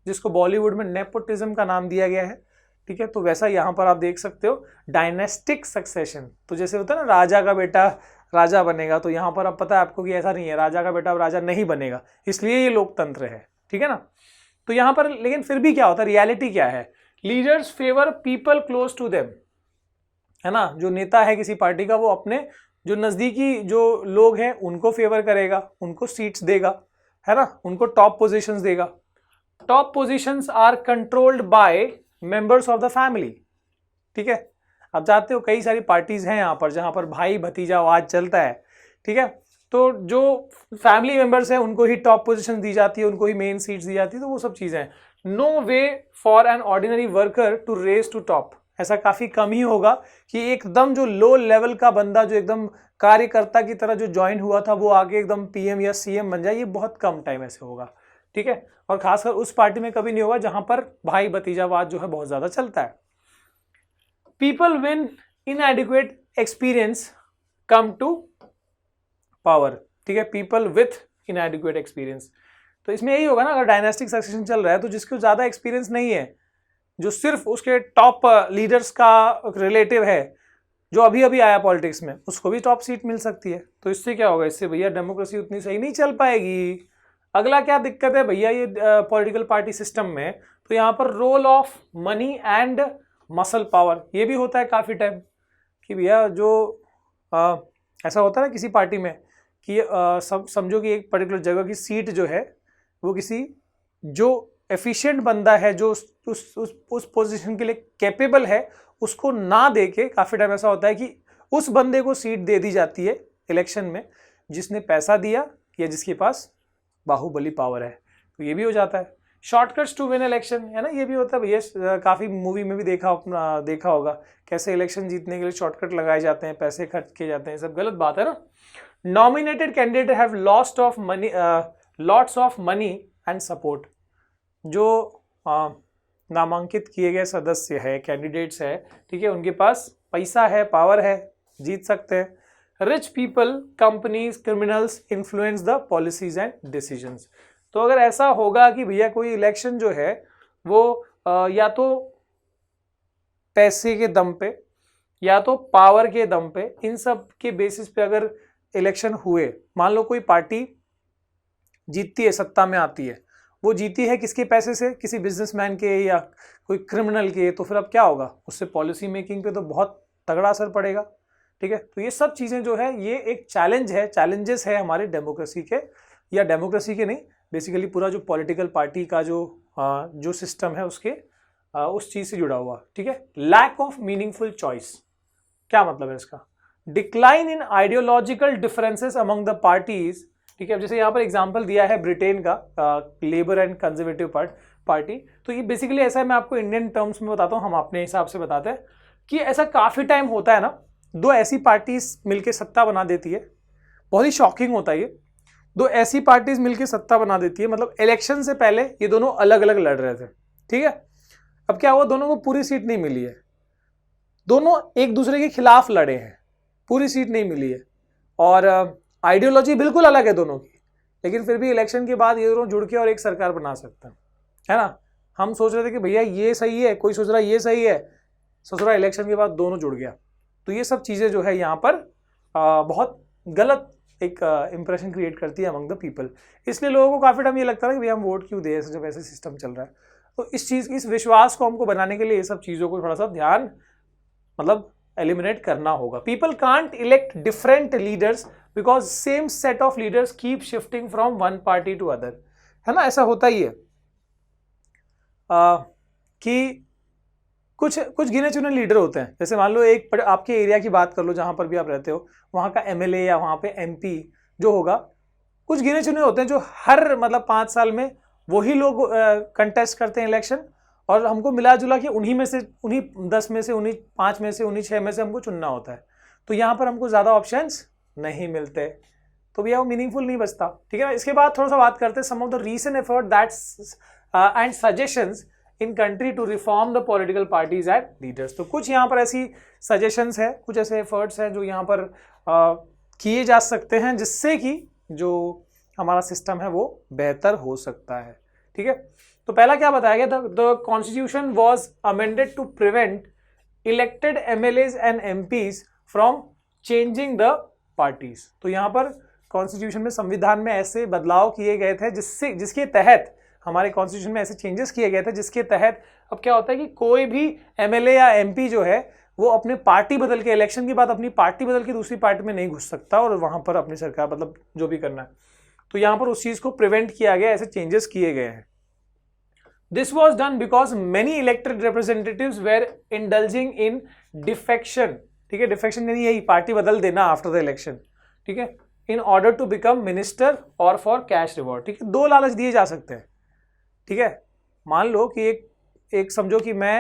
जिसको बॉलीवुड में नेपोटिज्म का नाम दिया गया है। ठीक है, तो वैसा यहाँ पर आप देख सकते हो डायनेस्टिक सक्सेशन। तो जैसे होता है ना राजा का बेटा राजा बनेगा, तो यहाँ पर अब पता है आपको कि ऐसा नहीं है, राजा का बेटा अब राजा नहीं बनेगा, इसलिए ये लोकतंत्र है। ठीक है ना, तो यहाँ पर लेकिन फिर भी क्या होता है, रियलिटी क्या है, leaders favour people close to them, है ना। जो नेता है किसी पार्टी का वो अपने जो नजदीकी जो लोग हैं उनको फेवर करेगा, उनको सीट्स देगा, है ना, उनको टॉप पोजीशंस देगा। Top positions are controlled by members of the family. ठीक है, आप जानते हो कई सारी पार्टीज हैं यहाँ पर जहाँ पर भाई भतीजावाद चलता है। ठीक है, तो जो फैमिली मेंबर्स हैं उनको ही टॉप पोजीशन दी जाती है, उनको ही मेन सीट्स दी जाती है, तो वो सब चीजें हैं। No way for an ordinary worker to raise to top, ऐसा काफी कम ही होगा कि एकदम जो लो लेवल का बंदा जो एकदम कार्यकर्ता की तरह जो ज्वाइन हुआ था वो आगे एकदम पीएम या सीएम बन जाए, ये बहुत कम टाइम ऐसे होगा। ठीक है, और खासकर उस पार्टी में कभी नहीं होगा जहां पर भाई भतीजावाद जो है बहुत ज्यादा चलता है। People win inadequate experience come to power. ठीक है, पीपल विथ इनएडिक्वेट एक्सपीरियंस, तो इसमें यही होगा ना, अगर डायनेस्टिक सक्सेशन चल रहा है तो जिसको ज्यादा एक्सपीरियंस नहीं है, जो सिर्फ उसके टॉप लीडर्स का रिलेटिव है जो अभी अभी आया पॉलिटिक्स में, उसको भी टॉप सीट मिल सकती है। तो इससे क्या होगा, इससे भैया डेमोक्रेसी उतनी सही नहीं चल पाएगी। अगला क्या दिक्कत है भैया ये पॉलिटिकल पार्टी सिस्टम में, तो यहाँ पर role of money and muscle power, ये भी होता है काफ़ी टाइम कि भैया जो ऐसा होता है ना किसी पार्टी में कि समझो कि एक पर्टिकुलर जगह की सीट जो है वो किसी जो एफिशिएंट बंदा है जो उस पोजीशन के लिए कैपेबल है उसको ना दे के काफ़ी टाइम ऐसा होता है कि उस बंदे को सीट दे दी जाती है इलेक्शन में जिसने पैसा दिया या जिसके पास बाहुबली पावर है। तो ये भी हो जाता है। शॉर्टकट्स टू विन इलेक्शन, है ना, ये भी होता है भैया, काफ़ी मूवी में भी देखा होगा कैसे इलेक्शन जीतने के लिए शॉर्टकट लगाए जाते हैं, पैसे खर्च किए जाते हैं, सब गलत बात है ना। Nominated candidate have lost of money lots of money and support, जो नामांकित किए गए सदस्य है, कैंडिडेट्स है, ठीक है, उनके पास पैसा है, पावर है, जीत सकते हैं। Rich people, companies, criminals influence the policies and decisions. तो अगर ऐसा होगा कि भैया कोई इलेक्शन जो है वो या तो पैसे के दम पे या तो पावर के दम पे, इन सब के बेसिस पे अगर इलेक्शन हुए, मान लो कोई पार्टी जीतती है, सत्ता में आती है, वो जीती है किसके पैसे से, किसी बिजनेसमैन के या कोई क्रिमिनल के, तो फिर अब क्या होगा, उससे पॉलिसी मेकिंग पे तो बहुत तगड़ा असर पड़ेगा। ठीक है, तो ये सब चीज़ें जो है ये एक चैलेंज है, चैलेंजेस है हमारे डेमोक्रेसी के, या डेमोक्रेसी के नहीं, बेसिकली पूरा जो पॉलिटिकल पार्टी का जो सिस्टम है उसके उस चीज़ से जुड़ा हुआ। ठीक है, लैक ऑफ मीनिंगफुल चॉइस, क्या मतलब है इसका, decline in ideological differences among the parties. ठीक है, जैसे यहाँ पर एग्जांपल दिया है ब्रिटेन का लेबर एंड कंजर्वेटिव पार्टी, तो ये बेसिकली ऐसा है, मैं आपको इंडियन टर्म्स में बताता हूँ, हम अपने हिसाब से बताते हैं कि ऐसा काफ़ी टाइम होता है ना, दो ऐसी पार्टीज मिलके सत्ता बना देती है, बहुत ही शॉकिंग होता है ये, दो ऐसी पार्टीज मिलके सत्ता बना देती है, मतलब इलेक्शन से पहले ये दोनों अलग अलग लड़ रहे थे। ठीक है, अब क्या हुआ, दोनों को पूरी सीट नहीं मिली है, दोनों एक दूसरे के खिलाफ लड़े हैं, पूरी सीट नहीं मिली है, और आइडियोलॉजी बिल्कुल अलग है दोनों की, लेकिन फिर भी इलेक्शन के बाद ये दोनों जुड़ के और एक सरकार बना सकते हैं, है ना। हम सोच रहे थे कि भैया ये सही है, कोई सोच रहा है ये सही है, सोच रहा है इलेक्शन के बाद दोनों जुड़ गया। तो ये सब चीज़ें जो है यहाँ पर बहुत गलत एक इंप्रेशन क्रिएट करती है अमंग द पीपल, इसलिए लोगों को काफ़ी टाइम ये लगता है कि भैया हम वोट क्यों दें जब ऐसे सिस्टम चल रहा है। तो इस विश्वास को हमको बनाने के लिए ये सब चीज़ों को थोड़ा सा ध्यान, मतलब एलिमिनेट करना होगा. People can't elect different leaders because same set of leaders keep shifting from one party to other. है ना, ऐसा होता ही है कि कुछ गिने चुने लीडर होते हैं. जैसे मान लो एक आपके एरिया की बात कर लो, जहां पर भी आप रहते हो, वहां का एमएलए या वहां पे एमपी जो होगा, कुछ गिने चुने होते हैं जो हर मतलब 5 साल में वही लोग कंटेस्ट करते हैं इलेक्शन, और हमको मिला जुला कि उन्हीं में से, उन्हीं 10 में से, उन्हीं 5 में से, उन्हीं 6 में से हमको चुनना होता है. तो यहाँ पर हमको ज़्यादा ऑप्शंस नहीं मिलते, तो भैया वो मीनिंगफुल नहीं बचता. ठीक है ना. इसके बाद थोड़ा सा बात करते हैं some of the recent effort that's and suggestions in country to reform the political parties and leaders. तो कुछ यहाँ पर ऐसी सजेशंस है, कुछ ऐसे एफर्ट्स हैं जो यहाँ पर किए जा सकते हैं, जिससे कि जो हमारा सिस्टम है वो बेहतर हो सकता है. ठीक है. तो पहला क्या बताया गया था, the constitution was amended to prevent elected MLAs and MPs from changing the parties. तो यहाँ पर कॉन्स्टिट्यूशन में, संविधान में ऐसे बदलाव किए गए थे जिसके तहत, हमारे कॉन्स्टिट्यूशन में ऐसे चेंजेस किए गए थे जिसके तहत अब क्या होता है कि कोई भी एमएलए या एमपी जो है वो अपने पार्टी बदल के, इलेक्शन के बाद अपनी पार्टी बदल के दूसरी पार्टी में नहीं घुस सकता और वहां पर अपनी सरकार मतलब जो भी करना है. तो यहाँ पर उस चीज को प्रिवेंट किया गया, ऐसे चेंजेस किए गए हैं. This was done because many elected representatives were indulging in defection. ठीक है. डिफेक्शन यानी यही पार्टी बदल देना आफ्टर द इलेक्शन. ठीक है. In order to become minister और फॉर कैश रिवॉर्ड. ठीक है. 2 लालच दिए जा सकते हैं. ठीक है. मान लो कि एक समझो कि मैं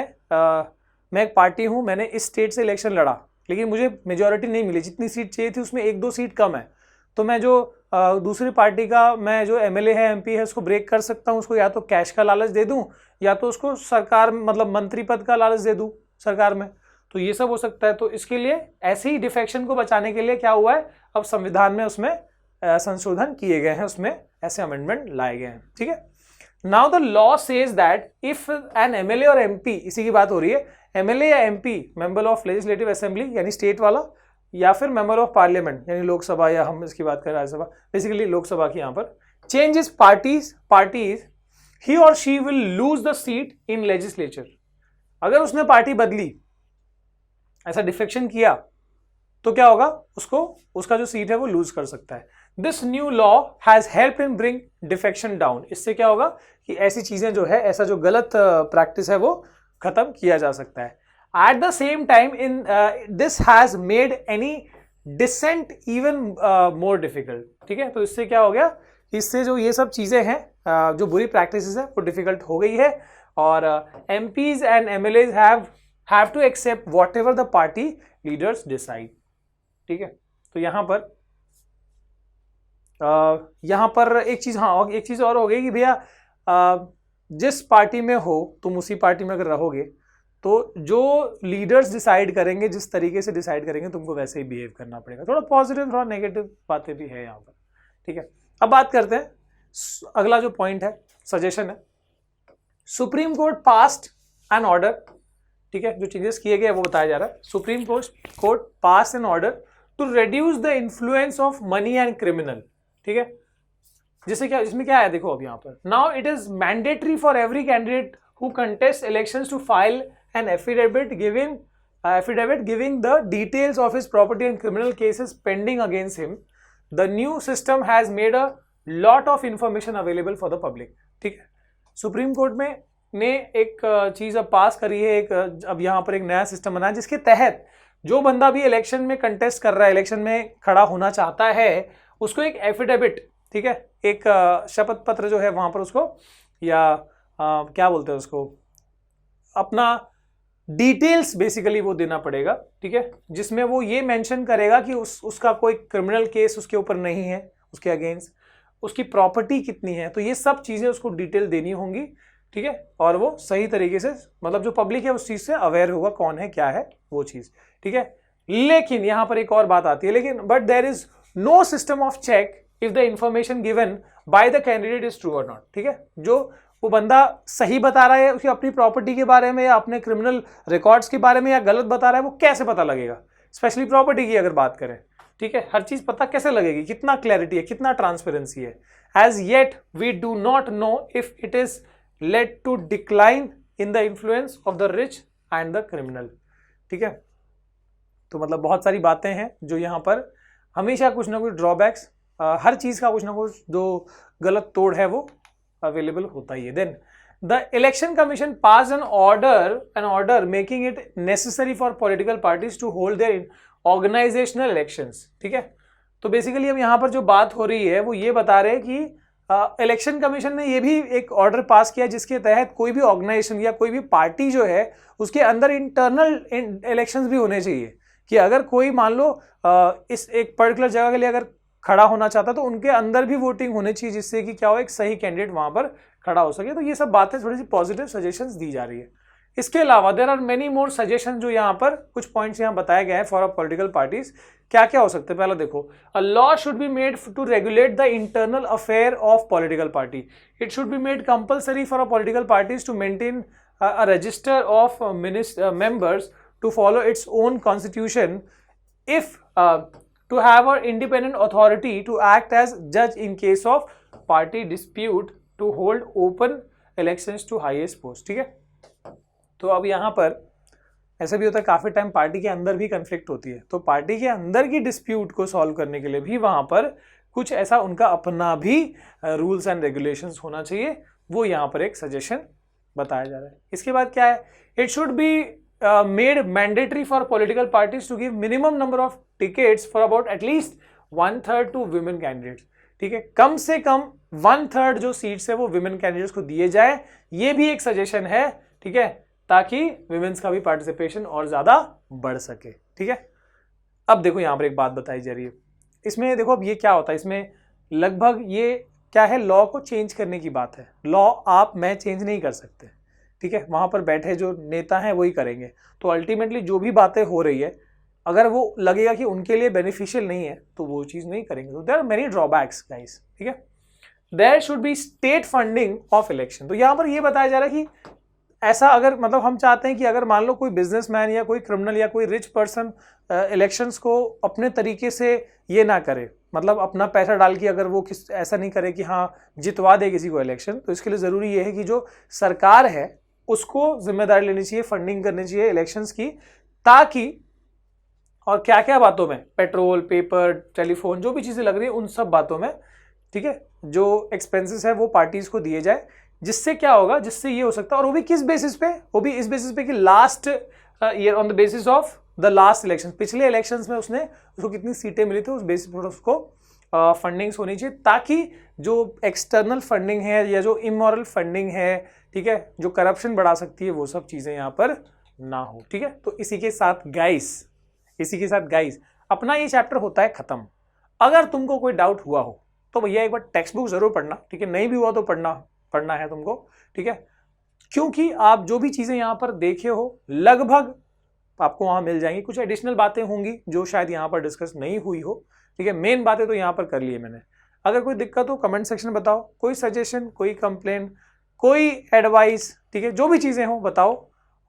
एक पार्टी हूं, मैंने इस स्टेट से इलेक्शन लड़ा, लेकिन मुझे मेजॉरिटी नहीं मिली, जितनी सीट चाहिए थी उसमें 1-2 सीट कम है. तो मैं जो दूसरी पार्टी का, मैं जो एमएलए है, एमपी है, उसको ब्रेक कर सकता हूं. उसको या तो कैश का लालच दे दूं, या तो उसको सरकार मतलब मंत्री पद का लालच दे दूं सरकार में. तो ये सब हो सकता है. तो इसके लिए ऐसे ही डिफेक्शन को बचाने के लिए क्या हुआ है, अब संविधान में उसमें संशोधन किए गए हैं, उसमें ऐसे अमेंडमेंट लाए गए हैं. ठीक है. Now the law says that if an MLA और MP, इसी की बात हो रही है, MLA या MP member of legislative assembly यानी स्टेट वाला, या फिर मेंबर ऑफ पार्लियामेंट यानी लोकसभा, या हम इसकी बात करें राज्यसभा, बेसिकली लोकसभा की, यहाँ पर चेंजेस पार्टीज ही और she will lose the seat in legislature. अगर उसने पार्टी बदली, ऐसा डिफेक्शन किया, तो क्या होगा, उसका जो सीट है वो लूज कर सकता है. This new law has help in bring defection down. इससे क्या होगा कि ऐसी चीजें जो है, ऐसा जो गलत प्रैक्टिस है वो खत्म किया जा सकता है. At the same time in this has made any dissent even more difficult. ठीक है. तो इससे क्या हो गया, इससे जो ये सब चीजें हैं, जो बुरी प्रैक्टिसेस है वो डिफिकल्ट हो गई है, और MPs and MLAs have to accept whatever the party leaders decide. ठीक है. तो यहाँ पर एक चीज, हाँ, एक चीज और हो गई कि भैया जिस पार्टी में हो तुम, उसी पार्टी में अगर रहोगे तो जो लीडर्स डिसाइड करेंगे, जिस तरीके से डिसाइड करेंगे, तुमको वैसे ही बिहेव करना पड़ेगा. थोड़ा पॉजिटिव, थोड़ा नेगेटिव बातें भी है यहाँ पर. ठीक है. अब बात करते हैं, अगला जो पॉइंट है, सजेशन है. Supreme Court passed an order. ठीक है. जो चेंजेस किए गए वो बताया जा रहा है. Supreme Court passed an order to reduce the influence of money and criminal. ठीक है. जिसमें क्या है, देखो अब यहाँ पर, now it is mandatory for every candidate who contest elections to file an affidavit giving the details of his property and criminal cases pending against him. The new system has made a lot of information available for the public. ठीक है. Supreme court ने एक चीज अब पास करी है, अब यहाँ पर एक नया सिस्टम बना है, जिसके तहत जो बंदा भी इलेक्शन में कंटेस्ट कर रहा है, इलेक्शन में खड़ा होना चाहता है, उसको एक एफिडेविट, ठीक है, एक शपथ पत्र जो है वहां पर उसको, या क्या बोलते हैं उसको, अपना डिटेल्स बेसिकली वो देना पड़ेगा. ठीक है. जिसमें वो ये मेंशन करेगा कि उसका कोई क्रिमिनल केस उसके ऊपर नहीं है, उसके अगेंस्ट, उसकी प्रॉपर्टी कितनी है, तो ये सब चीजें उसको डिटेल देनी होंगी. ठीक है. और वो सही तरीके से, मतलब जो पब्लिक है उस चीज से अवेयर होगा, कौन है क्या है वो चीज. ठीक है. लेकिन यहां पर एक और बात आती है, लेकिन but there is no system of check if the information given by the candidate is true और नॉट. ठीक है. जो वो बंदा सही बता रहा है उसकी अपनी प्रॉपर्टी के बारे में, या अपने क्रिमिनल रिकॉर्ड्स के बारे में, या गलत बता रहा है, वो कैसे पता लगेगा. स्पेशली प्रॉपर्टी की अगर बात करें. ठीक है. हर चीज पता कैसे लगेगी, कितना क्लैरिटी है, कितना ट्रांसपेरेंसी है. As yet we do not know if it is led to decline in the influence of the rich and the criminal. ठीक है. तो मतलब बहुत सारी बातें हैं जो यहाँ पर हमेशा कुछ ना कुछ ड्रॉबैक्स, हर चीज़ का कुछ ना कुछ जो गलत तोड़ है वो अवेलेबल होता ही है। Then the Election Commission pass an order making it necessary for political parties to hold their organisational elections. ठीक है, तो बेसिकली अब यहाँ पर जो बात हो रही है वो ये बता रहे हैं कि इलेक्शन कमीशन ने ये भी एक ऑर्डर पास किया जिसके तहत कोई भी ऑर्गेनाइजेशन या कोई भी पार्टी जो है उसके अंदर इंटरनल इलेक्शंस भी होने चाहिए, कि अगर कोई मान लो इस एक पर्टिकुलर जगह के लिए अगर खड़ा होना चाहता तो उनके अंदर भी वोटिंग होनी चाहिए, जिससे कि क्या हो, एक सही कैंडिडेट वहां पर खड़ा हो सके। तो ये सब बातें थोड़ी सी पॉजिटिव सजेशंस दी जा रही है। इसके अलावा there are many more suggestion, जो यहाँ पर कुछ पॉइंट्स यहाँ बताए गए हैं फॉर अ पॉलिटिकल पार्टीज। क्या क्या हो सकते हैं, पहला देखो, a law should be made to regulate the internal affair of political party. It should be made compulsory for a political parties to maintain a register of members to follow its own constitution if to have an independent authority to act as judge in case of party dispute to hold open elections to highest post। ठीक है, तो अब यहाँ पर ऐसा भी होता है काफी टाइम पार्टी के अंदर भी कंफ्लिक्ट होती है, तो पार्टी के अंदर की डिस्प्यूट को सॉल्व करने के लिए भी वहां पर कुछ ऐसा उनका अपना भी रूल्स एंड रेगुलेशंस होना चाहिए, वो यहाँ पर एक सजेशन बताया जा रहा है। इसके बाद क्या है, it should B made mandatory for political parties to give minimum number of tickets for about at least 1/3 to women candidates। ठीक है, कम से कम 1/3 जो सीट्स है वो विमेन कैंडिडेट्स को दिए जाए, ये भी एक सजेशन है। ठीक है, ताकि विमेन्स का भी पार्टिसिपेशन और ज्यादा बढ़ सके। ठीक है, अब देखो यहाँ पर एक बात बताई जा रही है, इसमें देखो अब ये क्या होता है, इसमें लगभग ये क्या है, लॉ को चेंज करने की बात है। लॉ आप मैं चेंज नहीं कर सकते, ठीक है, वहां पर बैठे जो नेता हैं वही करेंगे। तो अल्टीमेटली जो भी बातें हो रही है, अगर वो लगेगा कि उनके लिए बेनिफिशियल नहीं है तो वो चीज नहीं करेंगे। तो there are many drawbacks guys. ठीक है, there should be state funding of election. तो यहां पर ये बताया जा रहा है कि ऐसा अगर मतलब हम चाहते हैं कि अगर मान लो कोई बिजनेसमैन या कोई क्रिमिनल या कोई रिच पर्सन इलेक्शंस को अपने तरीके से ये ना करे, मतलब अपना पैसा डाल के अगर वो ऐसा नहीं करे कि हाँ जितवा दे किसी को इलेक्शन, तो इसके लिए जरूरी ये है कि जो सरकार है उसको जिम्मेदारी लेनी चाहिए, फंडिंग करनी चाहिए इलेक्शंस की, ताकि और क्या क्या बातों में, पेट्रोल, पेपर, टेलीफोन, जो भी चीजें लग रही है उन सब बातों में, ठीक है, जो एक्सपेंसेस है वो पार्टीज को दिए जाए। जिससे क्या होगा, जिससे ये हो सकता है, और वो भी किस बेसिस पे, वो भी इस बेसिस पे कि last year on the basis of the last election, पिछले इलेक्शंस में उसको कितनी सीटें मिली थी उस बेसिस पर उसको फंडिंग्स होनी चाहिए, ताकि जो एक्सटर्नल फंडिंग है या जो इमोरल फंडिंग है, ठीक है, जो करप्शन बढ़ा सकती है, वो सब चीजें यहाँ पर ना हो। ठीक है, तो इसी के साथ गाइस अपना ये चैप्टर होता है खत्म। अगर तुमको कोई डाउट हुआ हो तो भैया एक बार टेक्स्ट बुक जरूर पढ़ना, ठीक है, नहीं भी हुआ तो पढ़ना है तुमको, ठीक है, क्योंकि आप जो भी चीजें यहाँ पर देखे हो लगभग आपको वहां मिल जाएंगी। कुछ एडिशनल बातें होंगी जो शायद यहाँ पर डिस्कस नहीं हुई हो, ठीक है, मेन बातें तो यहाँ पर कर ली है मैंने। अगर कोई दिक्कत हो कमेंट सेक्शन में बताओ, कोई सजेशन, कोई कंप्लेन, कोई एडवाइस, ठीक है, जो भी चीजें हो बताओ,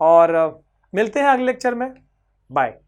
और मिलते हैं अगले लेक्चर में। बाय।